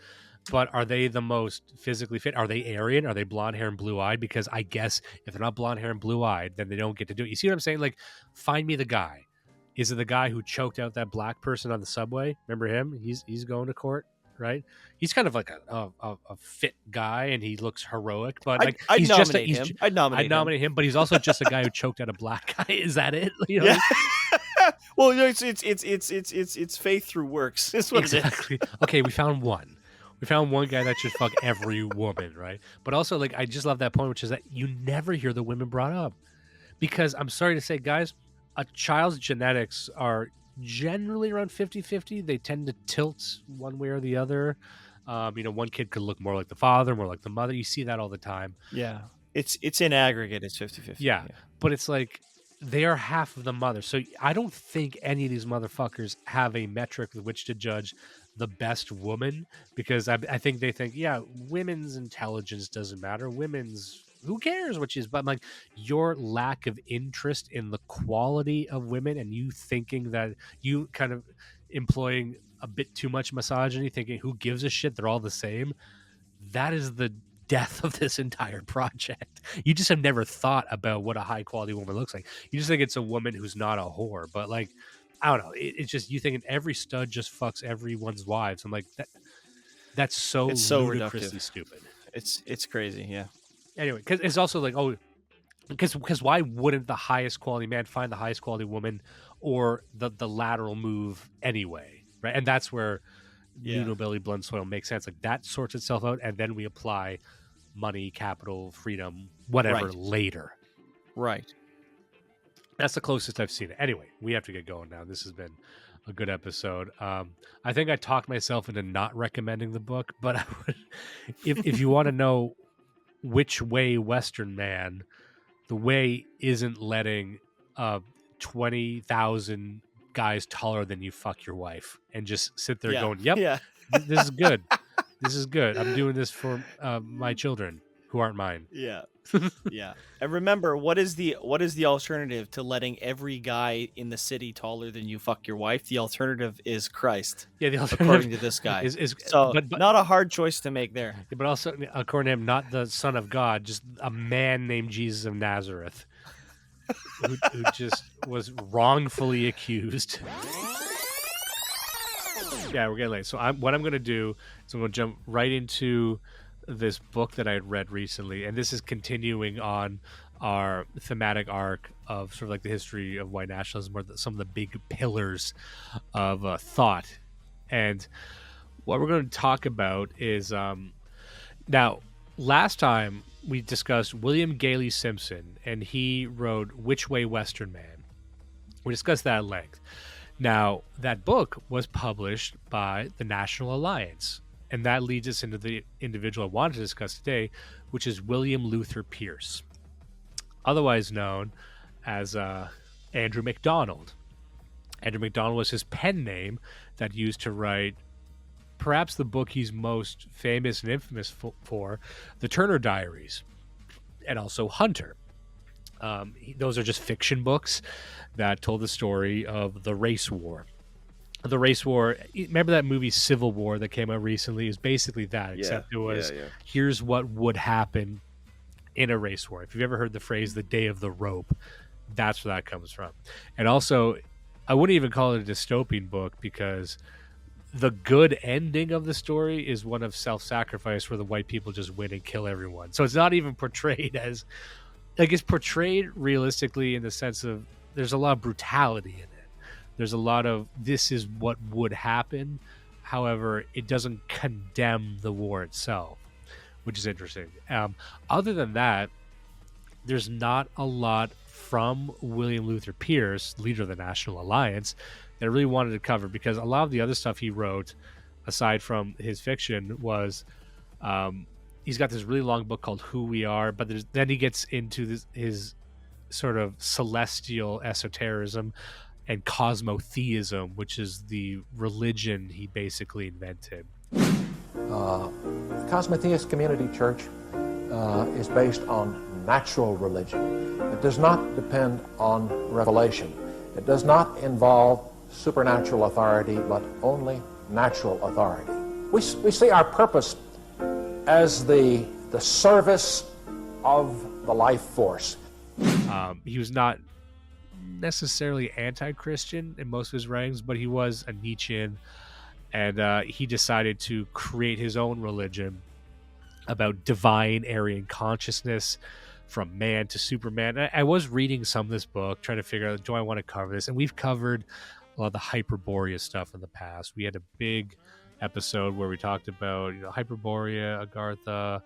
Speaker 2: But are they the most physically fit? Are they Aryan? Are they blonde hair and blue eyed? Because I guess if they're not blonde hair and blue eyed, then they don't get to do it. You see what I'm saying? Like, find me the guy. Is it the guy who choked out that black person on the subway? Remember him? He's going to court, right? He's kind of like a fit guy, and he looks heroic. But like,
Speaker 1: I'd
Speaker 2: he's
Speaker 1: nominate
Speaker 2: just
Speaker 1: him. I'd nominate
Speaker 2: him. But he's also just a guy who choked out a black guy. Is that it? You know?
Speaker 1: Yeah. Well, it's faith through works. Is what
Speaker 2: Exactly. Okay, we found one. We found one guy that should fuck every woman, right? But also, like, I just love that point, which is that you never hear the women brought up. Because I'm sorry to say, guys, a child's genetics are generally around 50-50. They tend to tilt one way or the other. One kid could look more like the father, more like the mother. You see that all the time.
Speaker 1: Yeah. It's in aggregate, it's 50-50.
Speaker 2: Yeah. But it's like they are half of the mother. So I don't think any of these motherfuckers have a metric with which to judge the best woman, because I think they think, yeah, women's intelligence doesn't matter. Women's, who cares what she's, but I'm like, your lack of interest in the quality of women and you thinking that you kind of employing a bit too much misogyny, thinking who gives a shit, they're all the same. That is the death of this entire project. You just have never thought about what a high quality woman looks like. You just think it's a woman who's not a whore, but like, I don't know. It's just you thinking every stud just fucks everyone's wives. I'm like, that's so ludicrously stupid.
Speaker 1: It's crazy, yeah.
Speaker 2: Anyway, because it's also like, because why wouldn't the highest quality man find the highest quality woman, or the lateral move anyway, right? And that's where new nobility blend soil makes sense. Like that sorts itself out, and then we apply money, capital, freedom, whatever later.
Speaker 1: Right.
Speaker 2: That's the closest I've seen it. Anyway, we have to get going now. This has been a good episode. I think I talked myself into not recommending the book, but I would, if you want to know which way Western man, the way isn't letting 20,000 guys taller than you fuck your wife and just sit there going, yep, this is good. This is good. I'm doing this for my children who aren't mine.
Speaker 1: Yeah. Yeah. And remember, what is the alternative to letting every guy in the city taller than you fuck your wife? The alternative is Christ.
Speaker 2: Yeah, the alternative,
Speaker 1: according to this guy, is so but not a hard choice to make there.
Speaker 2: But also, according to him, not the Son of God, just a man named Jesus of Nazareth, who just was wrongfully accused. Yeah, we're getting late. So what I'm going to do is I'm going to jump right into this book that I had read recently, and this is continuing on our thematic arc of sort of like the history of white nationalism, or some of the big pillars of thought. And what we're going to talk about is now, last time we discussed William Gayley Simpson, and he wrote Which Way Western Man. We discussed that at length. Now, that book was published by the National Alliance, and that leads us into the individual I wanted to discuss today, which is William Luther Pierce, otherwise known as Andrew MacDonald. Andrew MacDonald was his pen name that he used to write perhaps the book he's most famous and infamous for, the Turner Diaries, and also Hunter. Those are just fiction books that told the story of the race war. The race war, remember that movie Civil War that came out recently? It was basically that, except it was, here's what would happen in a race war. If you've ever heard the phrase, the day of the rope, that's where that comes from. And also, I wouldn't even call it a dystopian book, because the good ending of the story is one of self-sacrifice, where the white people just win and kill everyone. So it's not even portrayed as, like, it's portrayed realistically in the sense of there's a lot of brutality in it. There's a lot of this is what would happen. However, it doesn't condemn the war itself, which is interesting. Other than that, there's not a lot from William Luther Pierce, leader of the National Alliance, that I really wanted to cover, because a lot of the other stuff he wrote, aside from his fiction, was he's got this really long book called Who We Are, but then he gets into his sort of celestial esotericism, and cosmotheism, which is the religion he basically invented.
Speaker 3: The Cosmotheist Community Church is based on natural religion. It does not depend on revelation. It does not involve supernatural authority, but only natural authority. We see our purpose as the service of the life force.
Speaker 2: He was not necessarily anti-Christian in most of his writings, but he was a Nietzschean, and he decided to create his own religion about divine Aryan consciousness from man to Superman. I was reading some of this book, trying to figure out, do I want to cover this? And we've covered a lot of the Hyperborea stuff in the past. We had a big episode where we talked about, Hyperborea, Agartha,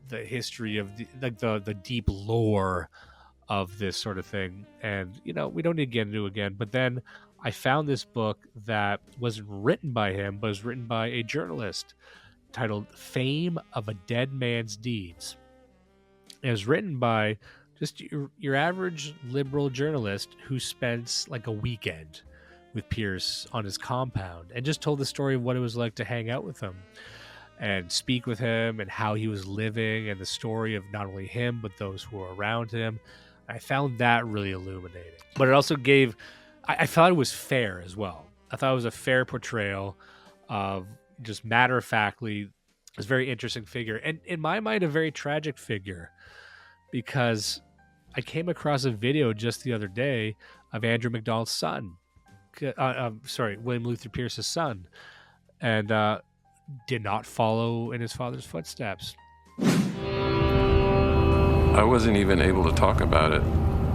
Speaker 2: the history of the deep lore of this sort of thing. And, we don't need to get into it again. But then I found this book that wasn't written by him, but was written by a journalist titled Fame of a Dead Man's Deeds. It was written by just your average liberal journalist who spends like a weekend with Pierce on his compound and just told the story of what it was like to hang out with him and speak with him and how he was living and the story of not only him, but those who were around him. I found that really illuminating. But it also gave, I thought it was fair as well. I thought it was a fair portrayal of just matter-of-factly, this very interesting figure. And in my mind, a very tragic figure, because I came across a video just the other day of Andrew McDonald's son. William Luther Pierce's son. And did not follow in his father's footsteps.
Speaker 4: I wasn't even able to talk about it,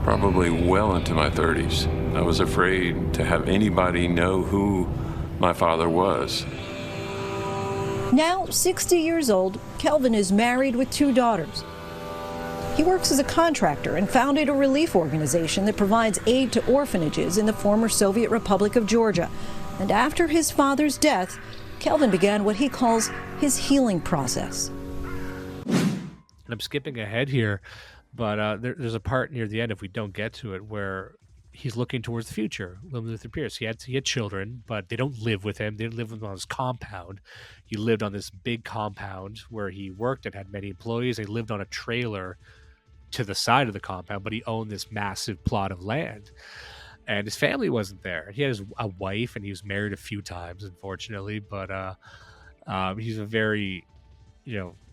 Speaker 4: probably well into my 30s. I was afraid to have anybody know who my father was.
Speaker 5: Now, 60 years old, Kelvin is married with 2 daughters. He works as a contractor and founded a relief organization that provides aid to orphanages in the former Soviet Republic of Georgia. And after his father's death, Kelvin began what he calls his healing process.
Speaker 2: I'm skipping ahead here, but there's a part near the end, if we don't get to it, where he's looking towards the future. William Luther Pierce, he had children, but they don't live with him. They didn't live with him on his compound. He lived on this big compound where he worked and had many employees. He lived on a trailer to the side of the compound, but he owned this massive plot of land. And his family wasn't there. He had a wife, and he was married a few times, unfortunately. But he's a very,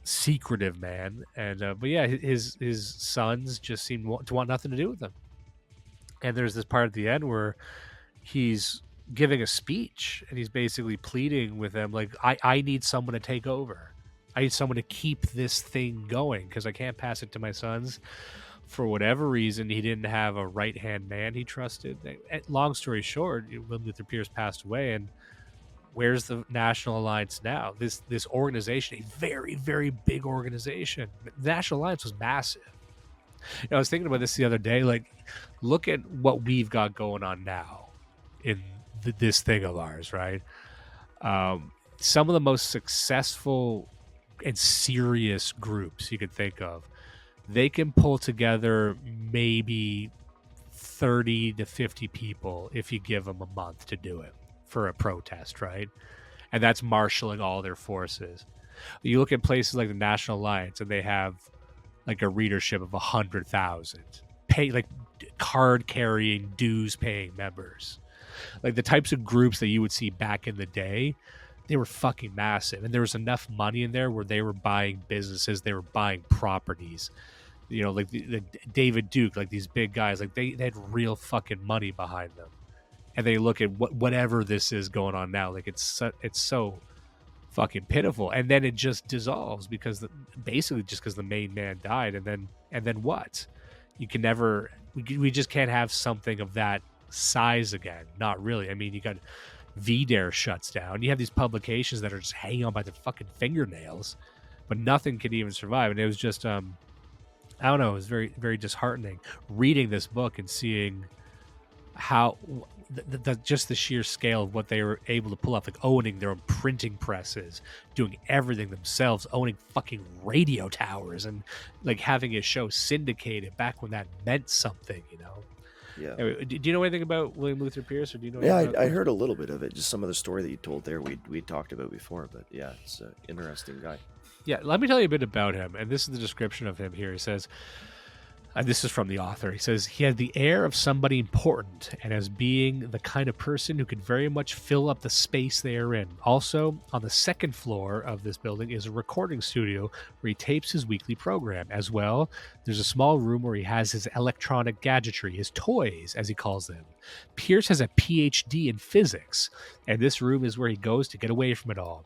Speaker 2: secretive man. And but yeah, his sons just seem to want nothing to do with him. And there's this part at the end where he's giving a speech, and he's basically pleading with them, like, I need someone to take over. I need someone to keep this thing going because I can't pass it to my sons. For whatever reason, he didn't have a right-hand man he trusted. Long story short, William Luther Pierce passed away, and where's the National Alliance now? This organization, a very, very big organization. The National Alliance was massive. I was thinking about this the other day. Like, look at what we've got going on now in this thing of ours, right? Some of the most successful and serious groups you could think of, they can pull together maybe 30 to 50 people if you give them a month to do it for a protest, right? And that's marshaling all their forces. You look at places like the National Alliance, and they have like a readership of 100,000 card-carrying, dues-paying members. Like the types of groups that you would see back in the day, they were fucking massive. And there was enough money in there where they were buying businesses, they were buying properties. Like the David Duke, like these big guys, like they had real fucking money behind them. And they look at whatever this is going on now, like it's so fucking pitiful. And then it just dissolves because basically just because the main man died. And then what? You can never, we just can't have something of that size again. Not really. I mean, you got VDARE shuts down. You have these publications that are just hanging on by their fucking fingernails, but nothing could even survive. And it was just, I don't know, it was very, very disheartening reading this book and seeing how just the sheer scale of what they were able to pull off, like owning their own printing presses, doing everything themselves, owning fucking radio towers, and like having a show syndicated back when that meant something, you know.
Speaker 6: Yeah.
Speaker 2: Anyway, do you know anything about William Luther Pierce, or do you know?
Speaker 6: Yeah,
Speaker 2: anything
Speaker 6: I
Speaker 2: about
Speaker 6: heard a little bit of it. Just some of the story that you told there, we talked about before. But yeah, it's an interesting guy.
Speaker 2: Yeah, let me tell you a bit about him. And this is the description of him here. He says, and this is from the author, he says, he had the air of somebody important and as being the kind of person who could very much fill up the space they are in. Also, on the second floor of this building is a recording studio where he tapes his weekly program. As well, there's a small room where he has his electronic gadgetry, his toys, as he calls them. Pierce has a PhD in physics, and this room is where he goes to get away from it all.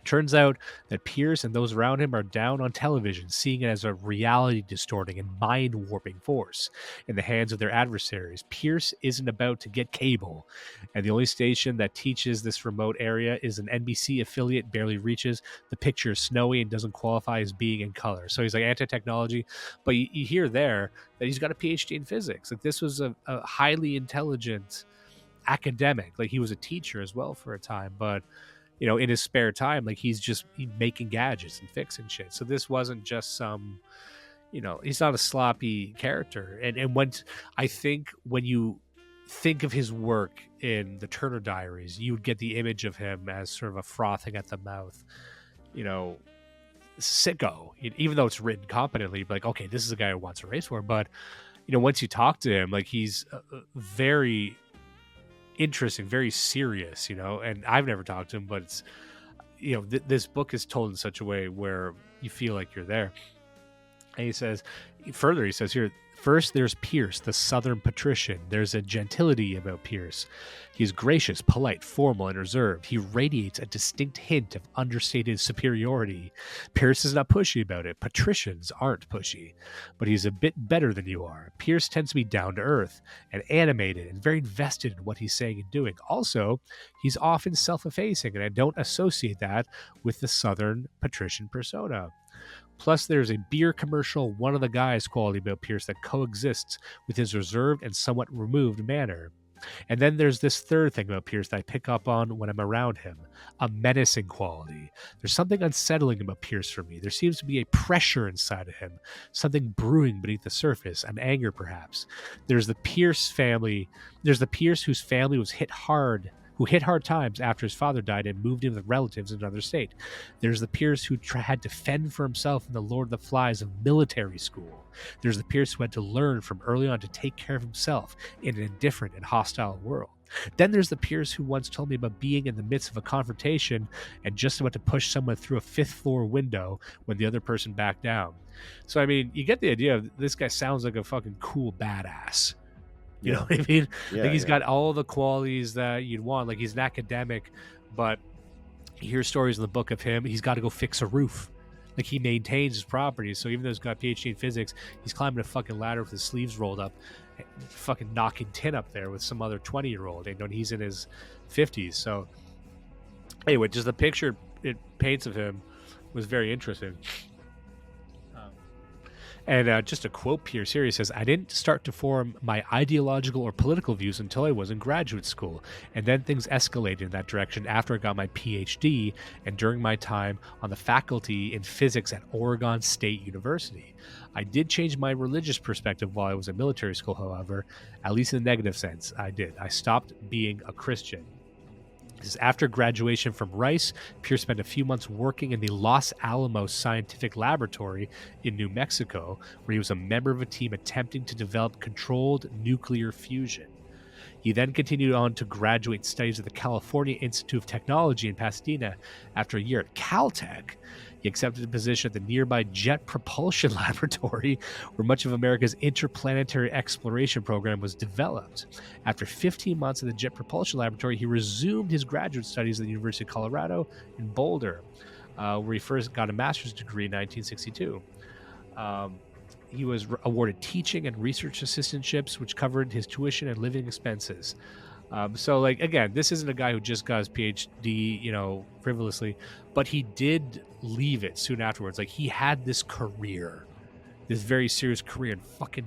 Speaker 2: Turns out that Pierce and those around him are down on television, seeing it as a reality-distorting and mind-warping force in the hands of their adversaries. Pierce isn't about to get cable, and the only station that teaches this remote area is an NBC affiliate, barely reaches. The picture is snowy and doesn't qualify as being in color. So he's like anti-technology, but you hear there that he's got a PhD in physics. Like, this was a highly intelligent academic. Like, he was a teacher as well for a time, but you know, in his spare time, like he's making gadgets and fixing shit. So this wasn't just some, you know, he's not a sloppy character. And I think when you think of his work in the Turner Diaries, you would get the image of him as sort of a frothing at the mouth, you know, sicko, even though it's written competently, like, okay, this is a guy who wants a race war. But, you know, once you talk to him, like he's very interesting, very serious, you know. And I've never talked to him, but it's, you know, this book is told in such a way where you feel like you're there. And he says here, first there's Pierce, the Southern patrician. There's a gentility about Pierce. He's gracious, polite, formal, and reserved. He radiates a distinct hint of understated superiority. Pierce is not pushy about it. Patricians aren't pushy, but he's a bit better than you are. Pierce tends to be down to earth and animated and very invested in what he's saying and doing. Also, he's often self-effacing, and I don't associate that with the Southern patrician persona. Plus, there's a beer commercial, one of the guys quality about Pierce that coexists with his reserved and somewhat removed manner. And then there's this third thing about Pierce that I pick up on when I'm around him, a menacing quality. There's something unsettling about Pierce for me. There seems to be a pressure inside of him, something brewing beneath the surface, an anger perhaps. There's the Pierce whose family was hit hard times after his father died and moved in with relatives in another state. There's the Pierce who had to fend for himself in the Lord of the Flies of military school. There's the Pierce who had to learn from early on to take care of himself in an indifferent and hostile world. Then there's the Pierce who once told me about being in the midst of a confrontation and just about to push someone through a 5th floor window when the other person backed down. So, I mean, you get the idea of this guy sounds like a fucking cool badass. You know what I mean?
Speaker 6: Yeah,
Speaker 2: like he's got all the qualities that you'd want. Like he's an academic, but you hear stories in the book of him. He's got to go fix a roof. Like he maintains his property. So even though he's got a PhD in physics, he's climbing a fucking ladder with his sleeves rolled up, fucking knocking tin up there with some other 20-year-old. And he's in his 50s. So anyway, just the picture it paints of him was very interesting. And just a quote Pierce here, he says, I didn't start to form my ideological or political views until I was in graduate school. And then things escalated in that direction after I got my PhD and during my time on the faculty in physics at Oregon State University. I did change my religious perspective while I was in military school, however, at least in a negative sense. I did. I stopped being a Christian. After graduation from Rice, Pierce spent a few months working in the Los Alamos Scientific Laboratory in New Mexico, where he was a member of a team attempting to develop controlled nuclear fusion. He then continued on to graduate studies at the California Institute of Technology in Pasadena. After a year at Caltech, he accepted a position at the nearby Jet Propulsion Laboratory, where much of America's interplanetary exploration program was developed. After 15 months at the Jet Propulsion Laboratory, he resumed his graduate studies at the University of Colorado in Boulder, where he first got a master's degree in 1962. He was awarded teaching and research assistantships, which covered his tuition and living expenses. So, like, again, this isn't a guy who just got his PhD, frivolously, but he did leave it soon afterwards. Like, he had this career, this very serious career in fucking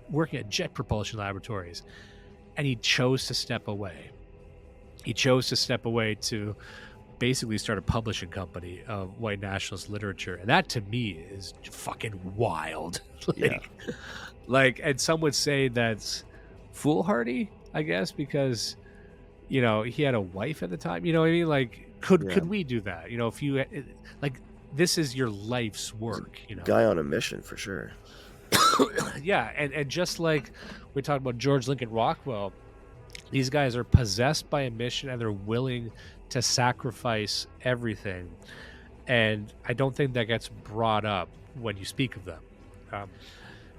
Speaker 2: working at jet propulsion laboratories. and he chose to step away. He chose to step away to basically start a publishing company of white nationalist literature, and that to me is fucking wild. And some would say that's foolhardy, I guess, because he had a wife at the time. You know what I mean? Like, could we do that? If you this is your life's work.
Speaker 6: Guy on a mission for sure.
Speaker 2: Yeah, and just like we talked about George Lincoln Rockwell, these guys are possessed by a mission and they're willing to sacrifice everything. And I don't think that gets brought up when you speak of them.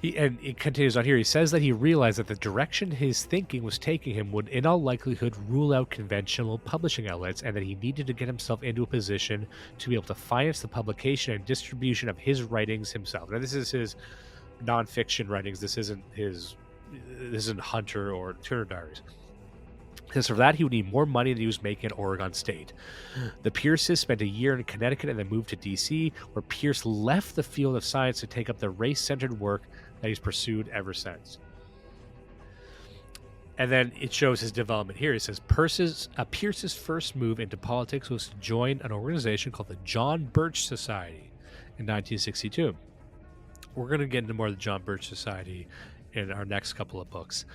Speaker 2: It continues on here. He says that he realized that the direction his thinking was taking him would in all likelihood rule out conventional publishing outlets, and that he needed to get himself into a position to be able to finance the publication and distribution of his writings himself. Now, this is his nonfiction writings. This isn't Hunter or Turner Diaries. Because for that, he would need more money than he was making at Oregon State. The Pierces spent a year in Connecticut and then moved to D.C., where Pierce left the field of science to take up the race-centered work that he's pursued ever since. And then it shows his development here. It says Pierce's first move into politics was to join an organization called the John Birch Society in 1962. We're going to get into more of the John Birch Society in our next couple of books.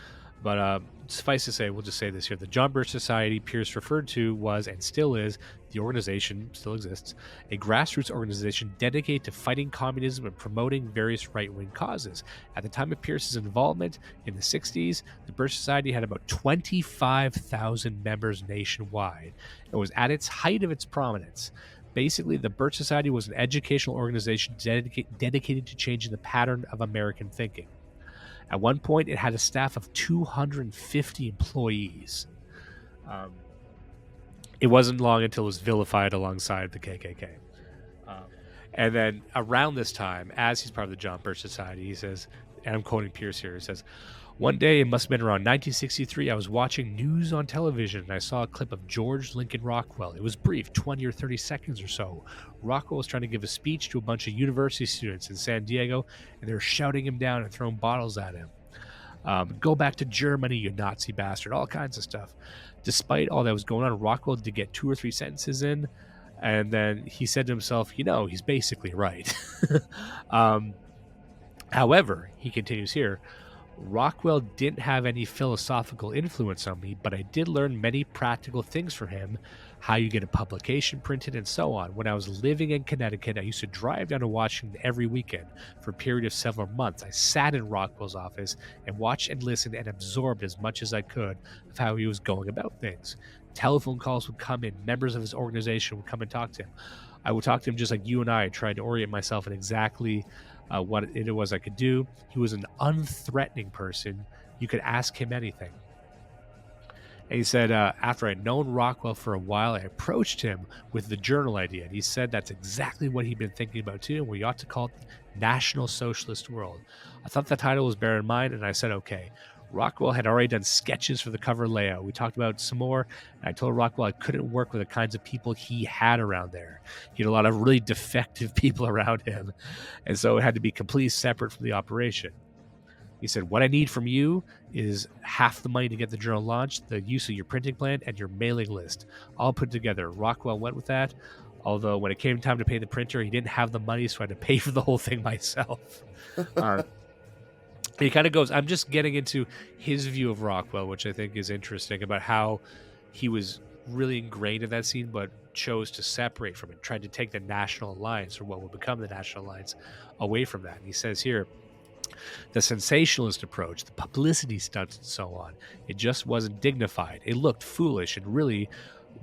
Speaker 2: But suffice to say, we'll just say this here. The John Birch Society Pierce referred to was, and still is, the organization, still exists, a grassroots organization dedicated to fighting communism and promoting various right-wing causes. At the time of Pierce's involvement in the 60s, the Birch Society had about 25,000 members nationwide. It was at its height of its prominence. Basically, the Birch Society was an educational organization dedicated to changing the pattern of American thinking. At one point, it had a staff of 250 employees. It wasn't long until it was vilified alongside the KKK. And then around this time, as he's part of the John Birch Society, he says, and I'm quoting Pierce here, he says, "One day, it must have been around 1963, I was watching news on television and I saw a clip of George Lincoln Rockwell. It was brief, 20 or 30 seconds or so. Rockwell was trying to give a speech to a bunch of university students in San Diego, and they were shouting him down and throwing bottles at him. Go back to Germany, you Nazi bastard," all kinds of stuff. Despite all that was going on, Rockwell did get 2 or 3 sentences in, and then he said to himself, he's basically right. However, he continues here, Rockwell didn't have any philosophical influence on me, but I did learn many practical things from him, how you get a publication printed and so on. When I was living in Connecticut, I used to drive down to Washington every weekend for a period of several months. I sat in Rockwell's office and watched and listened and absorbed as much as I could of how he was going about things. Telephone calls would come in. Members of his organization would come and talk to him. I would talk to him just like you and I tried to orient myself in exactly what it was I could do. He was an unthreatening person. You could ask him anything. And he said, after I'd known Rockwell for a while, I approached him with the journal idea. And he said that's exactly what he'd been thinking about too, and we ought to call it National Socialist World. I thought the title was bear in mind, and I said, okay. Rockwell had already done sketches for the cover layout. We talked about some more, and I told Rockwell I couldn't work with the kinds of people he had around there. He had a lot of really defective people around him, and so it had to be completely separate from the operation. He said, what I need from you is half the money to get the journal launched, the use of your printing plant, and your mailing list. All put together. Rockwell went with that, although when it came time to pay the printer, he didn't have the money, so I had to pay for the whole thing myself. He kind of goes, I'm just getting into his view of Rockwell, which I think is interesting, about how he was really ingrained in that scene, but chose to separate from it, tried to take the National Alliance, or what would become the National Alliance, away from that. And he says here, the sensationalist approach, the publicity stunts and so on, it just wasn't dignified. It looked foolish, and really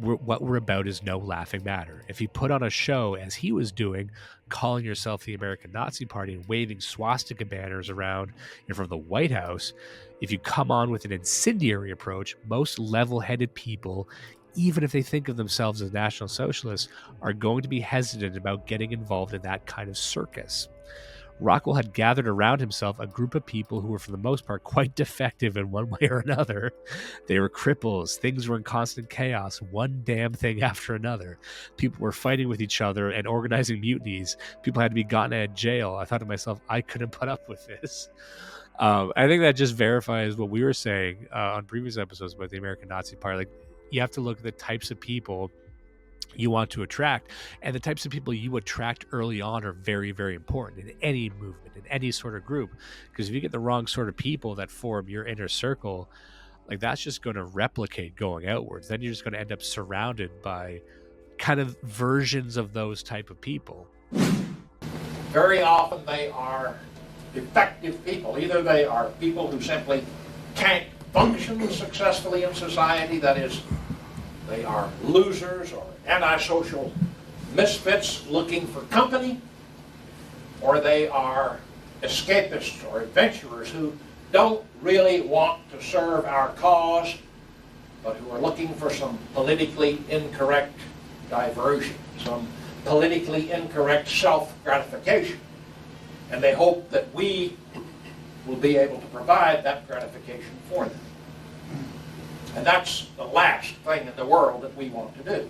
Speaker 2: what we're about is no laughing matter. If you put on a show, as he was doing, calling yourself the American Nazi Party and waving swastika banners around in front of the White House, if you come on with an incendiary approach, most level-headed people, even if they think of themselves as National Socialists, are going to be hesitant about getting involved in that kind of circus. Rockwell had gathered around himself a group of people who were, for the most part, quite defective in one way or another. They were cripples. Things were in constant chaos, one damn thing after another. People were fighting with each other and organizing mutinies. People had to be gotten out of jail. I thought to myself, I couldn't put up with this. I think that just verifies what we were saying on previous episodes about the American Nazi Party. Like, you have to look at the types of people you want to attract, and the types of people you attract early on are very, very important in any movement, in any sort of group. Because if you get the wrong sort of people that form your inner circle, like, that's just going to replicate going outwards. Then you're just going to end up surrounded by kind of versions of those type of people.
Speaker 3: Very often they are defective people. Either they are people who simply can't function successfully in society, that is, they are losers or antisocial misfits looking for company, or they are escapists or adventurers who don't really want to serve our cause, but who are looking for some politically incorrect diversion, some politically incorrect self-gratification. And they hope that we will be able to provide that gratification for them. And that's the last thing in the world that we want to do.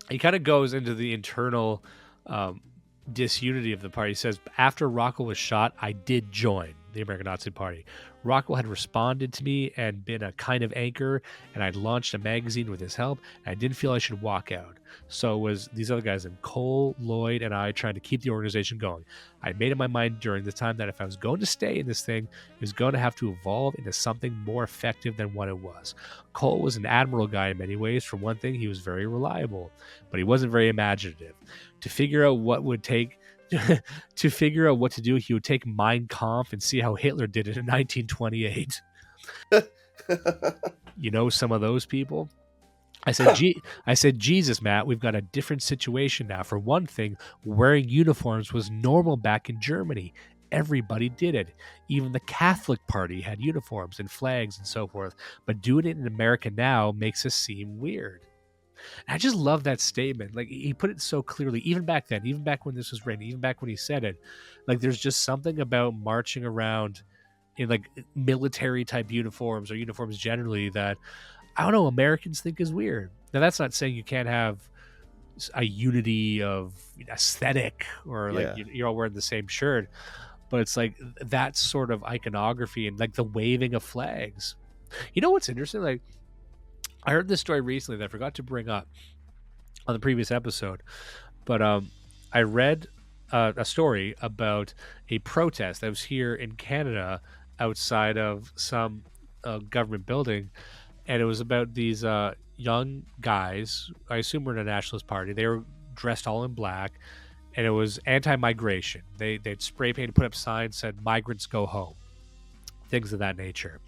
Speaker 2: He kind of goes into the internal disunity of the party. He says, after Rockwell was shot, I did join the American Nazi Party. Rockwell had responded to me and been a kind of anchor, and I'd launched a magazine with his help, and I didn't feel I should walk out. So it was these other guys, and Cole, Lloyd, and I trying to keep the organization going. I made up my mind during the time that if I was going to stay in this thing, it was going to have to evolve into something more effective than what it was. Cole was an admirable guy in many ways. For one thing, he was very reliable, but he wasn't very imaginative. To figure out what would take to figure out what to do, he would take Mein Kampf and see how Hitler did it in 1928. You know, some of those people. I said, Jesus, Matt, we've got a different situation now. For one thing, wearing uniforms was normal back in Germany. Everybody did it. Even the Catholic Party had uniforms and flags and so forth. But doing it in America now makes us seem weird. And I just love that statement. Like, he put it so clearly, even back then, even back when this was written, even back when he said it. Like, there's just something about marching around in like military type uniforms or uniforms generally that, I don't know, Americans think is weird. Now, that's not saying you can't have a unity of aesthetic or like you're all wearing the same shirt, but it's like that sort of iconography and like the waving of flags. You know what's interesting? Like, I heard this story recently that I forgot to bring up on the previous episode, but I read a story about a protest that was here in Canada outside of some government building, and it was about these young guys, I assume were in a nationalist party. They were dressed all in black, and it was anti-migration. They'd spray painted, put up signs, said, "Migrants go home," things of that nature.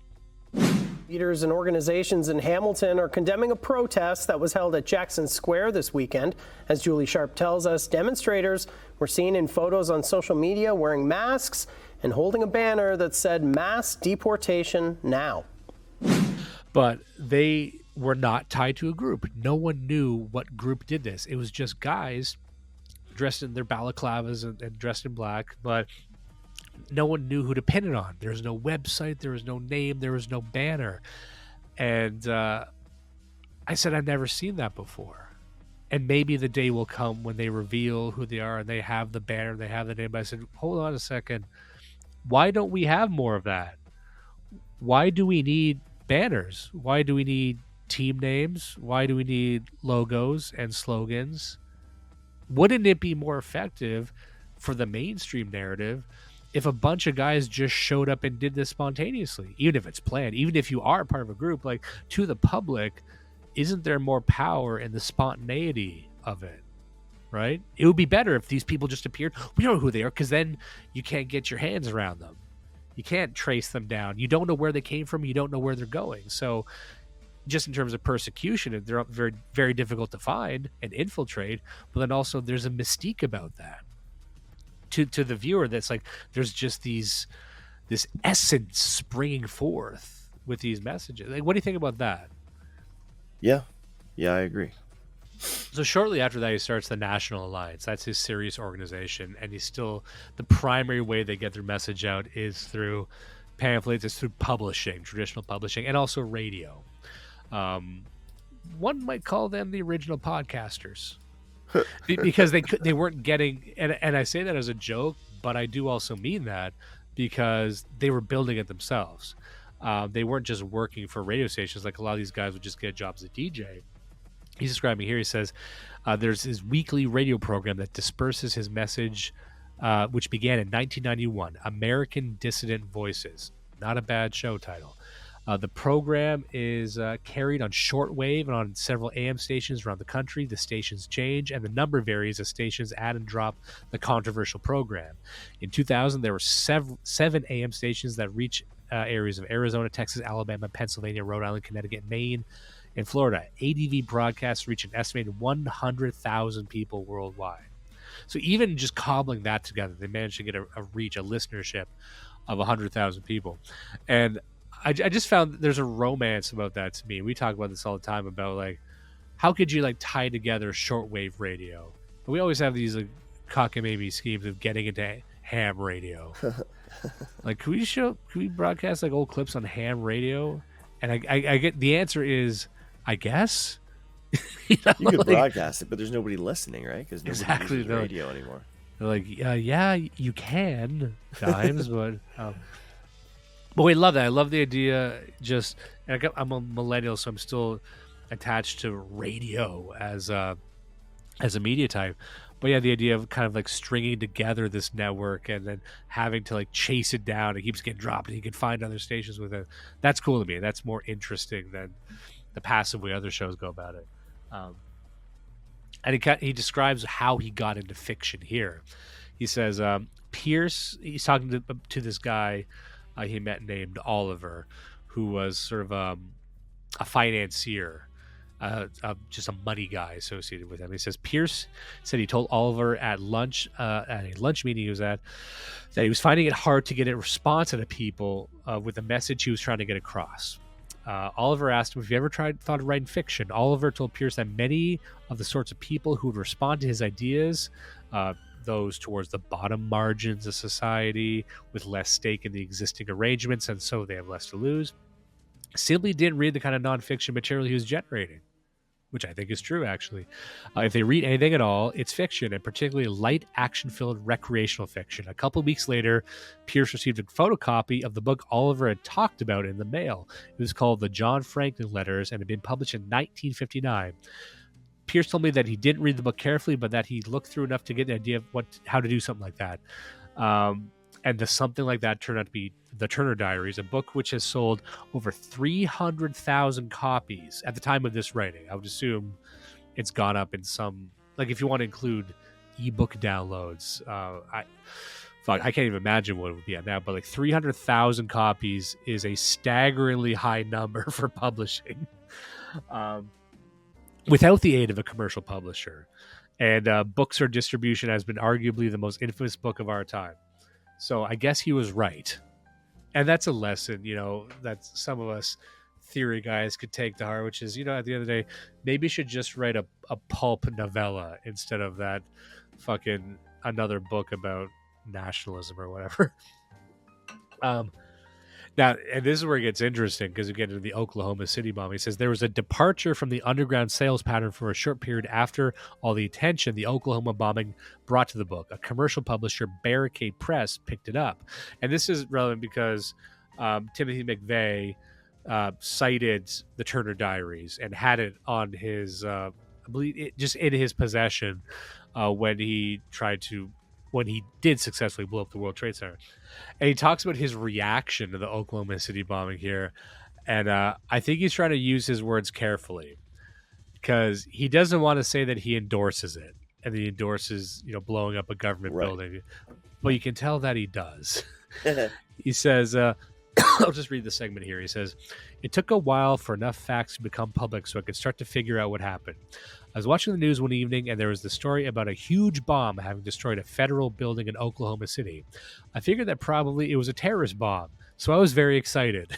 Speaker 7: Leaders and organizations in Hamilton are condemning a protest that was held at Jackson Square this weekend. As Julie Sharp tells us, demonstrators were seen in photos on social media wearing masks and holding a banner that said "Mass Deportation Now."
Speaker 2: But they were not tied to a group. No one knew what group did this. It was just guys dressed in their balaclavas and dressed in black, but no one knew who to pin it on. There was no website, there was no name, there was no banner. And I said, I've never seen that before. And maybe the day will come when they reveal who they are and they have the banner, they have the name. But I said, hold on a second. Why don't we have more of that? Why do we need banners? Why do we need team names? Why do we need logos and slogans? Wouldn't it be more effective for the mainstream narrative if a bunch of guys just showed up and did this spontaneously, even if it's planned, even if you are part of a group? Like, to the public, isn't there more power in the spontaneity of it, right? It would be better if these people just appeared. We don't know who they are, because then you can't get your hands around them. You can't trace them down. You don't know where they came from. You don't know where they're going. So just in terms of persecution, they're very, very difficult to find and infiltrate. But then also there's a mystique about that. To the viewer, that's like there's just this essence springing forth with these messages. Like, what do you think about that?
Speaker 6: Yeah, I agree.
Speaker 2: So shortly after that, he starts the National Alliance. That's his serious organization, and he's still the primary way they get their message out is through pamphlets, it's through publishing, traditional publishing, and also radio. One might call them the original podcasters because they weren't getting, and I say that as a joke, but I do also mean that because they were building it themselves. They weren't just working for radio stations like a lot of these guys would just get jobs as a DJ. He's describing here. He says there's his weekly radio program that disperses his message, which began in 1991, American Dissident Voices. Not a bad show title. The program is carried on shortwave and on several AM stations around the country. The stations change, and the number varies as stations add and drop the controversial program. In 2000, there were seven AM stations that reach areas of Arizona, Texas, Alabama, Pennsylvania, Rhode Island, Connecticut, Maine, in Florida. ADV broadcasts reach an estimated 100,000 people worldwide. So even just cobbling that together, they managed to get a reach, a listenership of 100,000 people. And I just found there's a romance about that to me. We talk about this all the time about like, how could you like tie together shortwave radio? But we always have these like cockamamie schemes of getting into ham radio. Like, can we broadcast like old clips on ham radio? And I get the answer is, I guess.
Speaker 6: You could broadcast it, but there's nobody listening, right? Because nobody uses radio anymore.
Speaker 2: They're like, yeah, you can times, but we love that. I love the idea. I'm a millennial, so I'm still attached to radio as a media type. But yeah, the idea of kind of like stringing together this network and then having to like chase it down. It keeps getting dropped, and you can find other stations with it. That's cool to me. That's more interesting than the passive way other shows go about it. And he describes how he got into fiction here. He says, Pierce, he's talking to this guy he met named Oliver, who was sort of a financier, just a money guy associated with him. He says, Pierce said he told Oliver at lunch, at a lunch meeting he was at, that he was finding it hard to get a response out of people with the message he was trying to get across. Oliver asked him if he ever thought of writing fiction. Oliver told Pierce that many of the sorts of people who would respond to his ideas, those towards the bottom margins of society with less stake in the existing arrangements, and so they have less to lose, simply didn't read the kind of nonfiction material he was generating, which I think is true, actually. If they read anything at all, it's fiction, and particularly light, action-filled recreational fiction. A couple weeks later, Pierce received a photocopy of the book Oliver had talked about in the mail. It was called The John Franklin Letters and had been published in 1959. Pierce told me that he didn't read the book carefully, but that he looked through enough to get an idea of how to do something like that. And the something like that turned out to be the Turner Diaries, a book which has sold over 300,000 copies at the time of this writing. I would assume it's gone up in some, like if you want to include ebook downloads, I can't even imagine what it would be at now, but like 300,000 copies is a staggeringly high number for publishing. Without the aid of a commercial publisher. And Books or Distribution has been arguably the most infamous book of our time. So I guess he was right. And that's a lesson, that some of us theory guys could take to heart, which is, at the end of the day, maybe you should just write a pulp novella instead of that fucking another book about nationalism or whatever. Now, and this is where it gets interesting because we get into the Oklahoma City bombing. He says there was a departure from the underground sales pattern for a short period after all the attention the Oklahoma bombing brought to the book. A commercial publisher, Barricade Press, picked it up. And this is relevant because Timothy McVeigh cited the Turner Diaries and had it on his, I believe, just in his possession when he did successfully blow up the World Trade Center. And he talks about his reaction to the Oklahoma City bombing here. And I think he's trying to use his words carefully because he doesn't want to say that he endorses it and that he endorses, blowing up a government building. But you can tell that he does. He says, I'll just read the segment here. He says, it took a while for enough facts to become public so I could start to figure out what happened. I was watching the news one evening, and there was the story about a huge bomb having destroyed a federal building in Oklahoma City. I figured that probably it was a terrorist bomb, so I was very excited.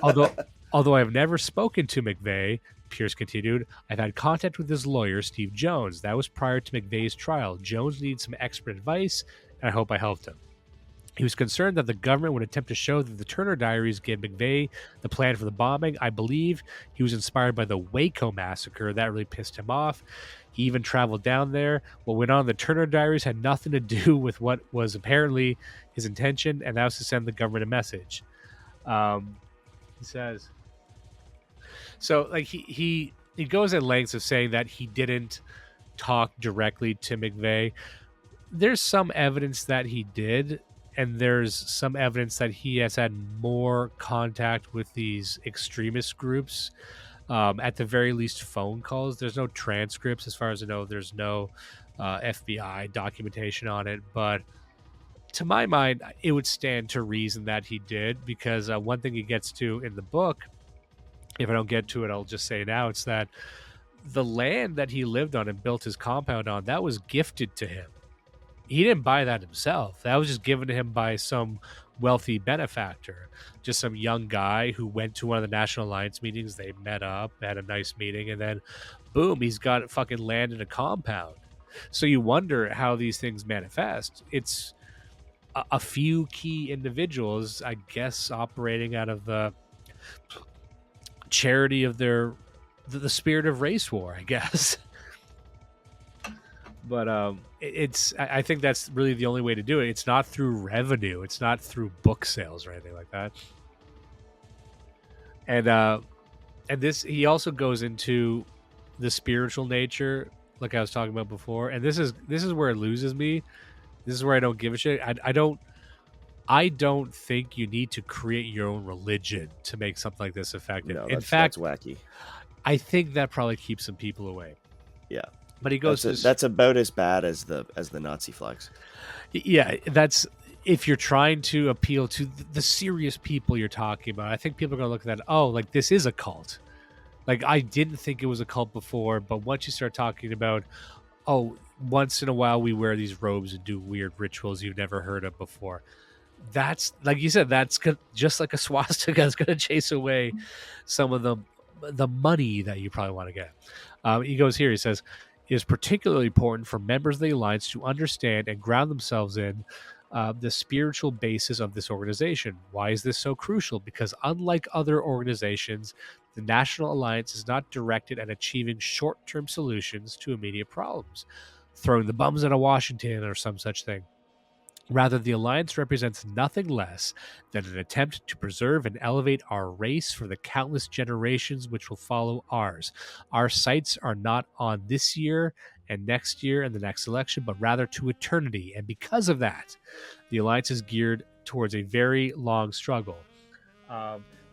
Speaker 2: Although I have never spoken to McVeigh, Pierce continued, I've had contact with his lawyer, Steve Jones. That was prior to McVeigh's trial. Jones needed some expert advice, and I hope I helped him. He was concerned that the government would attempt to show that the Turner Diaries gave McVeigh the plan for the bombing. I believe he was inspired by the Waco massacre. That really pissed him off. He even traveled down there. What went on in the Turner Diaries had nothing to do with what was apparently his intention, and that was to send the government a message. He says... So, like, he goes at lengths of saying that he didn't talk directly to McVeigh. There's some evidence that he did, and there's some evidence that he has had more contact with these extremist groups. At the very least, phone calls. There's no transcripts, as far as I know. There's no FBI documentation on it. But to my mind, it would stand to reason that he did, because one thing he gets to in the book, if I don't get to it, I'll just say now, it's that the land that he lived on and built his compound on, that was gifted to him. He didn't buy that himself. That was just given to him by some wealthy benefactor, just some young guy who went to one of the National Alliance meetings. They met up, had a nice meeting, and then boom, he's got fucking land in a compound. So you wonder how these things manifest. It's a few key individuals, I guess, operating out of the charity of the spirit of race war, I guess. But I think that's really the only way to do it. It's not through revenue. It's not through book sales or anything like that. And this, he also goes into the spiritual nature, like I was talking about before. And this is where it loses me. This is where I don't give a shit. I don't think you need to create your own religion to make something like this effective.
Speaker 6: No,
Speaker 2: in fact,
Speaker 6: that's wacky.
Speaker 2: I think that probably keeps some people away.
Speaker 6: Yeah,
Speaker 2: but he goes.
Speaker 6: That's about as bad as the Nazi flags.
Speaker 2: Yeah, that's if you're trying to appeal to the serious people you're talking about. I think people are going to look at that. Oh, like this is a cult. Like I didn't think it was a cult before, but once you start talking about, oh, once in a while we wear these robes and do weird rituals you've never heard of before. That's, like you said, that's just like a swastika is going to chase away some of the money that you probably want to get. He goes here, he says, it is particularly important for members of the Alliance to understand and ground themselves in the spiritual basis of this organization. Why is this so crucial? Because unlike other organizations, the National Alliance is not directed at achieving short-term solutions to immediate problems, throwing the bums out of Washington or some such thing. Rather, the Alliance represents nothing less than an attempt to preserve and elevate our race for the countless generations which will follow ours. Our sights are not on this year and next year and the next election, but rather to eternity. And because of that, the Alliance is geared towards a very long struggle.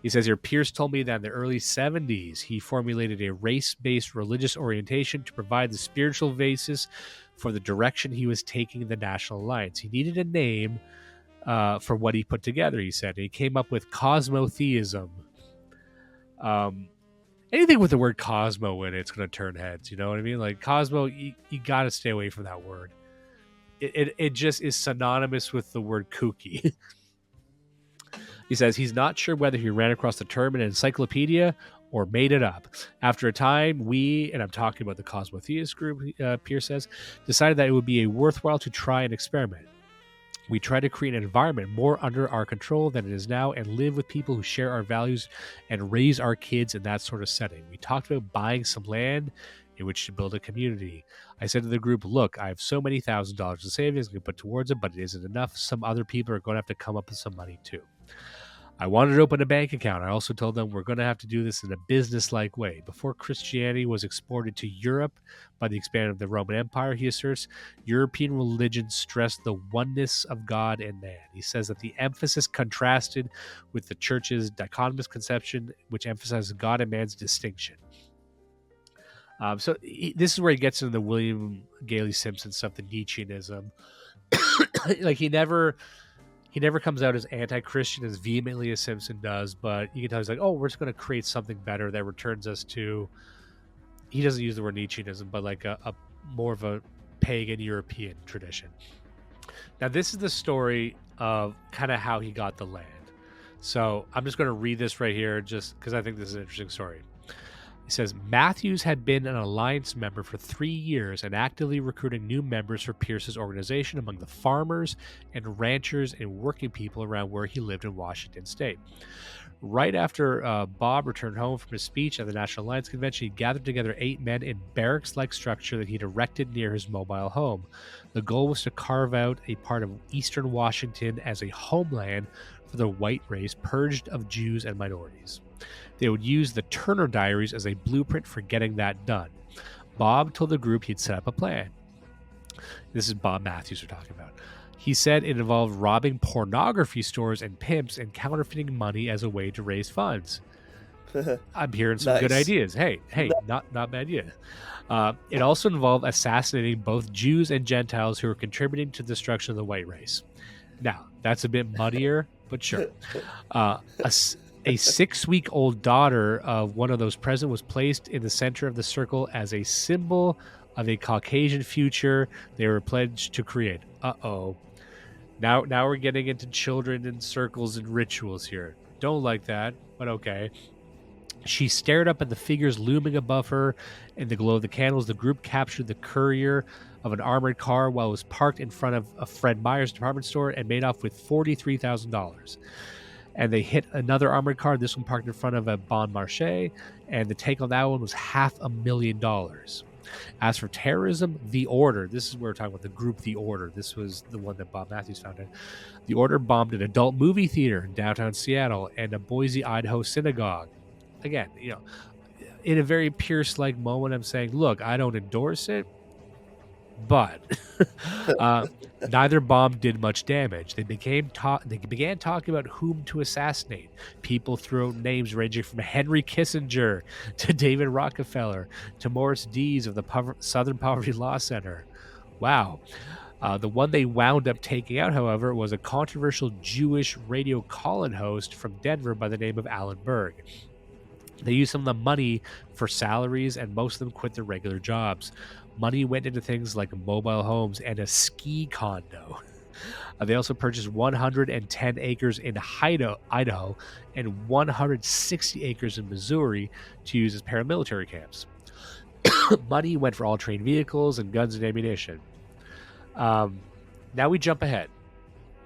Speaker 2: He says here, Pierce told me that in the early 70s, he formulated a race-based religious orientation to provide the spiritual basis for the direction he was taking the National Alliance. He needed a name for what he put together, he said. And he came up with cosmotheism. Anything with the word cosmo in it's going to turn heads, you know what I mean? Like cosmo, you got to stay away from that word. It just is synonymous with the word kooky. He says he's not sure whether he ran across the term in an encyclopedia or made it up. After a time, we, and I'm talking about the Cosmotheist group, Pierce says, decided that it would be a worthwhile to try an experiment. We try to create an environment more under our control than it is now and live with people who share our values and raise our kids in that sort of setting. We talked about buying some land in which to build a community. I said to the group, look, I have so many $1,000s in savings I can put towards it, but it isn't enough. Some other people are going to have to come up with some money too. I wanted to open a bank account. I also told them we're going to have to do this in a business-like way. Before Christianity was exported to Europe by the expansion of the Roman Empire, he asserts, European religion stressed the oneness of God and man. He says that the emphasis contrasted with the church's dichotomous conception, which emphasizes God and man's distinction. This is where he gets into the William Gayley Simpson stuff, the Nietzscheanism. Like he never comes out as anti-Christian as vehemently as Simpson does, but you can tell he's like, oh, we're just going to create something better that returns us to, he doesn't use the word Nietzscheanism, but like a more of a pagan European tradition. Now, this is the story of kind of how he got the land. So I'm just going to read this right here just because I think this is an interesting story. He says, Matthews had been an Alliance member for 3 years and actively recruiting new members for Pierce's organization among the farmers and ranchers and working people around where he lived in Washington State. Right after Bob returned home from his speech at the National Alliance Convention, he gathered together 8 men in barracks-like structure that he'd erected near his mobile home. The goal was to carve out a part of eastern Washington as a homeland for the white race purged of Jews and minorities. They would use the Turner Diaries as a blueprint for getting that done. Bob told the group he'd set up a plan. This is Bob Matthews we're talking about. He said it involved robbing pornography stores and pimps and counterfeiting money as a way to raise funds. I'm hearing some good ideas. Hey, not bad idea. It also involved assassinating both Jews and Gentiles who were contributing to the destruction of the white race. Now, that's a bit muddier, but sure. A 6-week-old daughter of one of those present was placed in the center of the circle as a symbol of a Caucasian future they were pledged to create. Uh-oh. Now we're getting into children and circles and rituals here. Don't like that, but okay. She stared up at the figures looming above her in the glow of the candles. The group captured the courier of an armored car while it was parked in front of a Fred Meyer's department store and made off with $43,000. And they hit another armored car, this one parked in front of a Bon Marché, and the take on that one was $500,000. As for terrorism, The Order, this is where we're talking about the group The Order. This was the one that Bob Matthews founded. The Order bombed an adult movie theater in downtown Seattle and a Boise, Idaho synagogue. Again, in a very Pierce-like moment, I'm saying, look, I don't endorse it, but neither bomb did much damage. They began talking about whom to assassinate. People threw out names ranging from Henry Kissinger to David Rockefeller to Morris Dees of the Southern Poverty Law Center. Wow. The one they wound up taking out, however, was a controversial Jewish radio call-in host from Denver by the name of Alan Berg. They used some of the money for salaries, and most of them quit their regular jobs. Money went into things like mobile homes and a ski condo. They also purchased 110 acres in Idaho and 160 acres in Missouri to use as paramilitary camps. Money went for all trained vehicles and guns and ammunition. Now we jump ahead.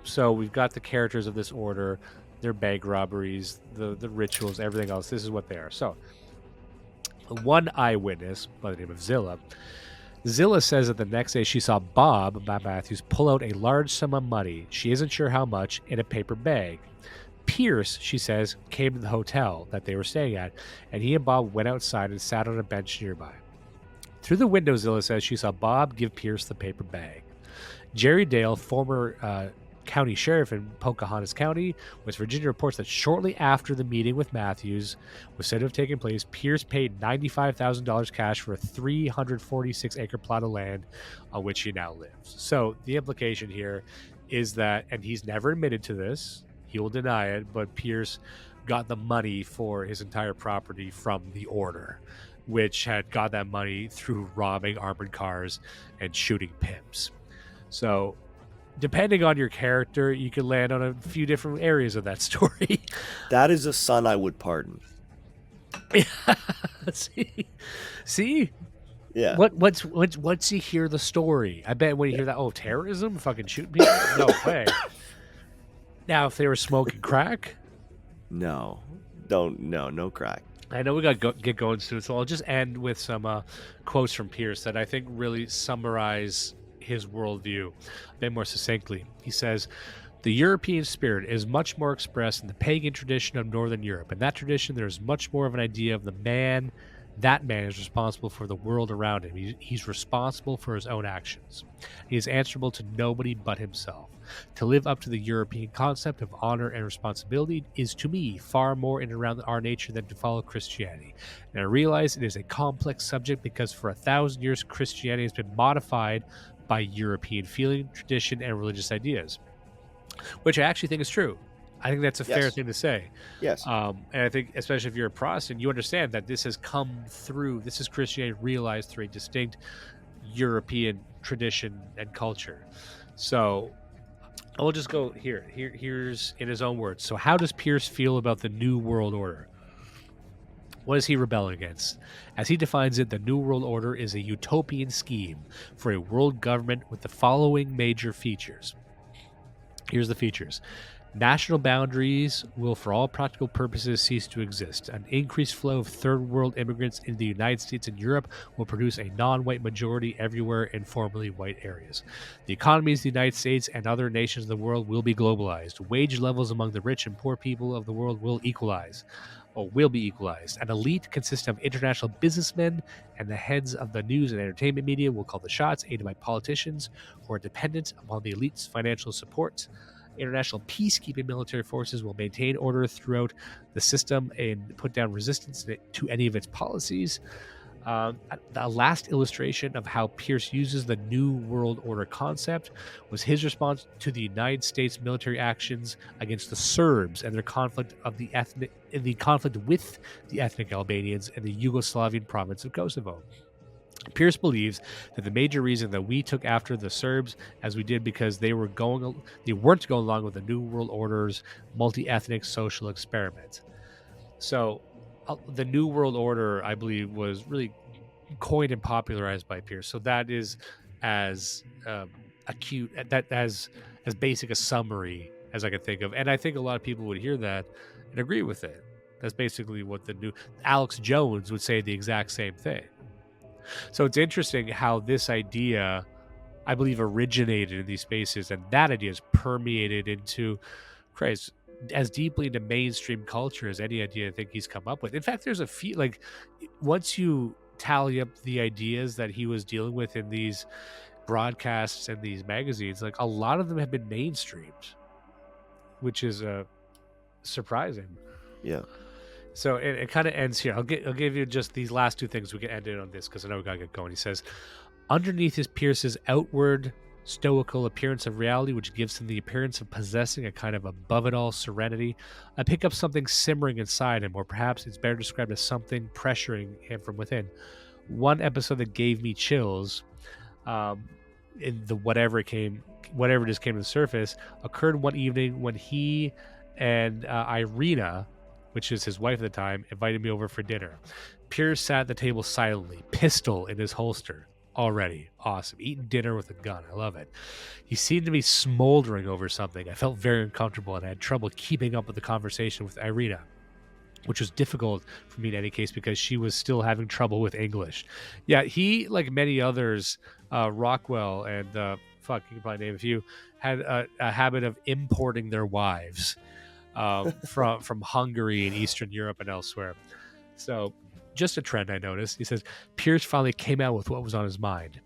Speaker 2: So we've got the characters of this order, their bank robberies, the rituals, everything else. This is what they are. So one eyewitness by the name of Zilla says that the next day she saw Bob Matthews pull out a large sum of money, she isn't sure how much, in a paper bag. Pierce, she says, came to the hotel that they were staying at, and he and Bob went outside and sat on a bench nearby. Through the window, Zilla says she saw Bob give Pierce the paper bag. Jerry Dale, former county sheriff in Pocahontas County, West Virginia, reports that shortly after the meeting with Matthews was said to have taken place, Pierce paid $95,000 cash for a 346-acre plot of land on which he now lives. So the implication here is that, and he's never admitted to this, he will deny it, but Pierce got the money for his entire property from the Order, which had got that money through robbing armored cars and shooting pimps. So depending on your character, you can land on a few different areas of that story.
Speaker 6: That is a son I would pardon.
Speaker 2: See?
Speaker 6: Yeah.
Speaker 2: Once you hear the story, I bet when you hear that, terrorism, fucking shooting people, no way. Now, if they were smoking crack,
Speaker 6: no crack.
Speaker 2: I know we got to get going soon, so I'll just end with some quotes from Pierce that I think really summarize his worldview a bit more succinctly. He says, "The European spirit is much more expressed in the pagan tradition of Northern Europe. In that tradition, there is much more of an idea of the man. That man is responsible for the world around him. He's responsible for his own actions. He is answerable to nobody but himself. To live up to the European concept of honor and responsibility is, to me, far more in and around our nature than to follow Christianity. And I realize it is a complex subject because for 1,000 years, Christianity has been modified by European feeling, tradition, and religious ideas," which I actually think is true. I think that's a fair thing to say.
Speaker 6: Yes.
Speaker 2: And I think, especially if you're a Protestant, you understand that this has come through, this is Christianity realized through a distinct European tradition and culture. So I'll just go here. Here's in his own words. So how does Pierce feel about the New World Order? What is he rebelling against? As he defines it, the New World Order is a utopian scheme for a world government with the following major features. Here's the features. National boundaries will, for all practical purposes, cease to exist. An increased flow of third world immigrants into the United States and Europe will produce a non-white majority everywhere in formerly white areas. The economies of the United States and other nations of the world will be globalized. Wage levels among the rich and poor people of the world will be equalized. An elite consisting of international businessmen and the heads of the news and entertainment media will call the shots, aided by politicians who are dependent upon the elite's financial support. International peacekeeping military forces will maintain order throughout the system and put down resistance to any of its policies. The last illustration of how Pierce uses the New World Order concept was his response to the United States military actions against the Serbs and their conflict with the ethnic Albanians in the Yugoslavian province of Kosovo. Pierce believes that the major reason that we took after the Serbs as we did because they weren't going along with the New World Order's multi-ethnic social experiment. So the New World Order, I believe, was really coined and popularized by Pierce. So that is as as basic a summary as I could think of. And I think a lot of people would hear that and agree with it. That's basically what Alex Jones would say the exact same thing. So it's interesting how this idea, I believe, originated in these spaces, and that idea is permeated into Christ as deeply into mainstream culture as any idea I think he's come up with. In fact, there's a few, like, once you tally up the ideas that he was dealing with in these broadcasts and these magazines, like, a lot of them have been mainstreamed, which is surprising.
Speaker 6: Yeah.
Speaker 2: So it kind of ends here. I'll give you just these last two things. We can end it on this because I know we got to get going. He says, underneath is Pierce's outward stoical appearance of reality, which gives him the appearance of possessing a kind of above-it-all serenity. I pick up something simmering inside him, or perhaps it's better described as something pressuring him from within. One episode that gave me chills, in the whatever it just came to the surface, occurred one evening when he and Irina, which is his wife at the time, invited me over for dinner. Pierce sat at the table silently, pistol in his holster. Already awesome. Eating dinner with a gun. I love it. He seemed to be smoldering over something. I felt very uncomfortable and I had trouble keeping up with the conversation with Irina, which was difficult for me in any case because she was still having trouble with English. Yeah, he, like many others, Rockwell and you can probably name a few, had a habit of importing their wives from Hungary and Eastern Europe and elsewhere. So just a trend I noticed. He says, Pierce finally came out with what was on his mind.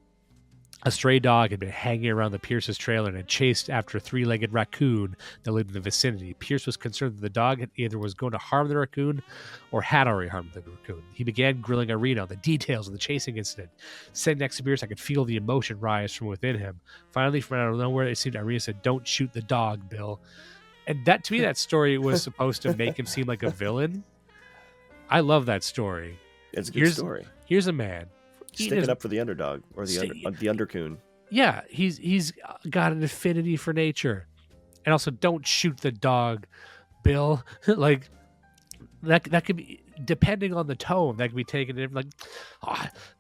Speaker 2: A stray dog had been hanging around the Pierce's trailer and had chased after a three-legged raccoon that lived in the vicinity. Pierce was concerned that the dog either was going to harm the raccoon or had already harmed the raccoon. He began grilling Irina on the details of the chasing incident. Sitting next to Pierce, I could feel the emotion rise from within him. Finally, from out of nowhere, it seemed Irina said, "Don't shoot the dog, Bill." And that, to me, that story was supposed to make him seem like a villain. I love that story.
Speaker 6: It's a good story.
Speaker 2: Here's a man
Speaker 6: sticking up for the underdog or the undercoon.
Speaker 2: Yeah, he's got an affinity for nature, and also don't shoot the dog, Bill. Like that could be, depending on the tone, that could be taken in like,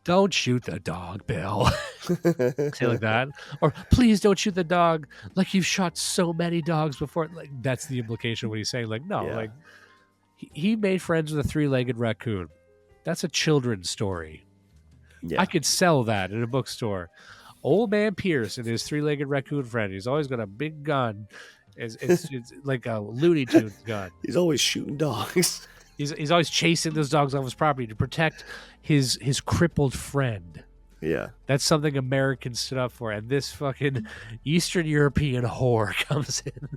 Speaker 2: don't shoot the dog, Bill. Say like that, or please don't shoot the dog. Like you've shot so many dogs before. Like that's the implication of what he's saying. Like no, like he made friends with a three-legged raccoon. That's a children's story. Yeah. I could sell that in a bookstore. Old man Pierce and his three-legged raccoon friend. He's always got a big gun. It's like a Looney Tunes gun.
Speaker 6: He's always shooting dogs.
Speaker 2: He's always chasing those dogs off his property to protect his crippled friend.
Speaker 6: Yeah.
Speaker 2: That's something Americans stood up for. And this fucking Eastern European whore comes in,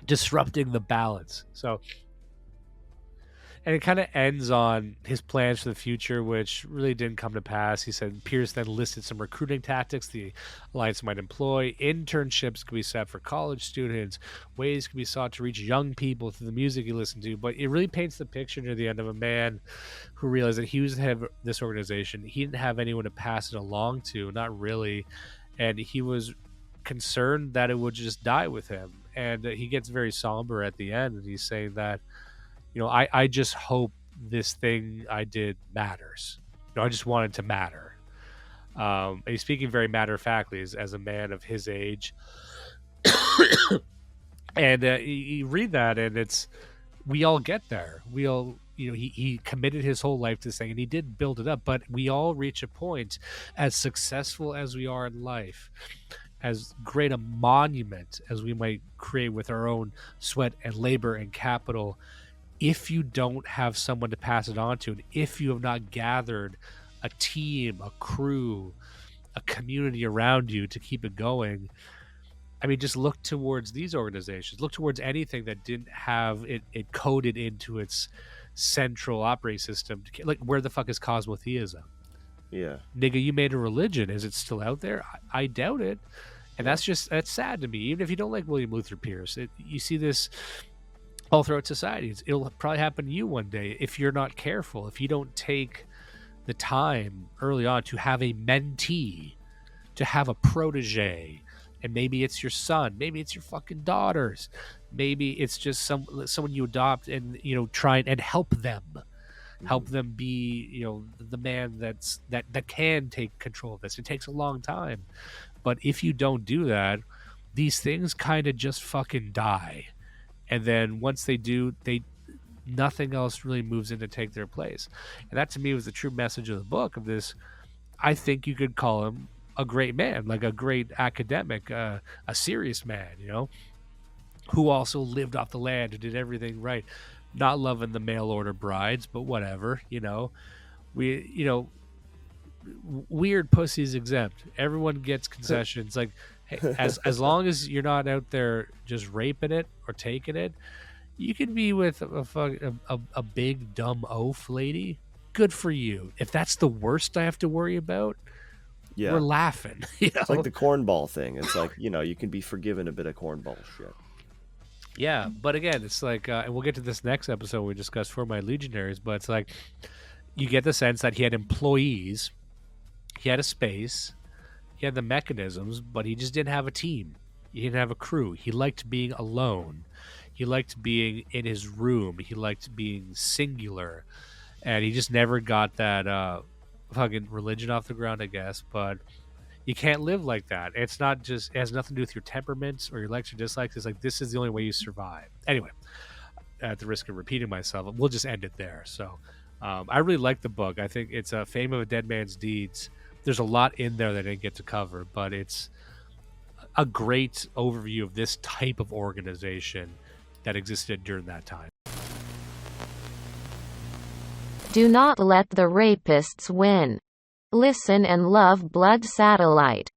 Speaker 2: disrupting the balance. So, and it kind of ends on his plans for the future, which really didn't come to pass. He said Pierce then listed some recruiting tactics the Alliance might employ. Internships could be set for college students. Ways could be sought to reach young people through the music he listened to. But it really paints the picture near the end of a man who realized that he was the head of this organization. He didn't have anyone to pass it along to, not really. And he was concerned that it would just die with him. And he gets very somber at the end, and he's saying that, I just hope this thing I did matters. I just wanted to matter. And he's speaking very matter-of-factly as a man of his age. And you read that, and we all get there. We all, he committed his whole life to this thing, and he did build it up. But we all reach a point, as successful as we are in life, as great a monument as we might create with our own sweat and labor and capital, if you don't have someone to pass it on to, and if you have not gathered a team, a crew, a community around you to keep it going, I mean, just look towards these organizations. Look towards anything that didn't have it coded into its central operating system. Like, where the fuck is cosmotheism?
Speaker 6: Yeah.
Speaker 2: Nigga, you made a religion. Is it still out there? I doubt it. And that's sad to me. Even if you don't like William Luther Pierce, you see this all throughout society. It'll probably happen to you one day if you're not careful. If you don't take the time early on to have a mentee, to have a protege. And maybe it's your son, maybe it's your fucking daughters, maybe it's just someone you adopt and try and help them be the man that can take control of this. It takes a long time, but if you don't do that, these things kind of just fucking die, and then once they do, nothing else really moves in to take their place. And that to me was the true message of the book. Of this, I think you could call him a great man, like a great academic, a serious man, who also lived off the land and did everything right. Not loving the mail order brides, but whatever, weird pussies exempt. Everyone gets concessions. Like, hey, as long as you're not out there just raping it or taking it, you can be with a big dumb oaf lady. Good for you. If that's the worst I have to worry about,
Speaker 6: yeah,
Speaker 2: we're laughing.
Speaker 6: It's like the cornball thing. It's like, you can be forgiven a bit of cornball shit.
Speaker 2: Yeah, but again, it's like, and we'll get to this next episode when we discuss For My Legionaries, but it's like, you get the sense that he had employees, he had a space, he had the mechanisms, but he just didn't have a team. He didn't have a crew. He liked being alone. He liked being in his room. He liked being singular. And he just never got that fucking religion off the ground, I guess. But you can't live like that. It has nothing to do with your temperaments or your likes or dislikes. It's like, this is the only way you survive. Anyway, at the risk of repeating myself, we'll just end it there. So I really like the book. I think it's a Fame of a Dead Man's Deeds. There's a lot in there that I didn't get to cover, but it's a great overview of this type of organization that existed during that time.
Speaker 8: Do not let the rapists win. Listen and love Blood Satellite.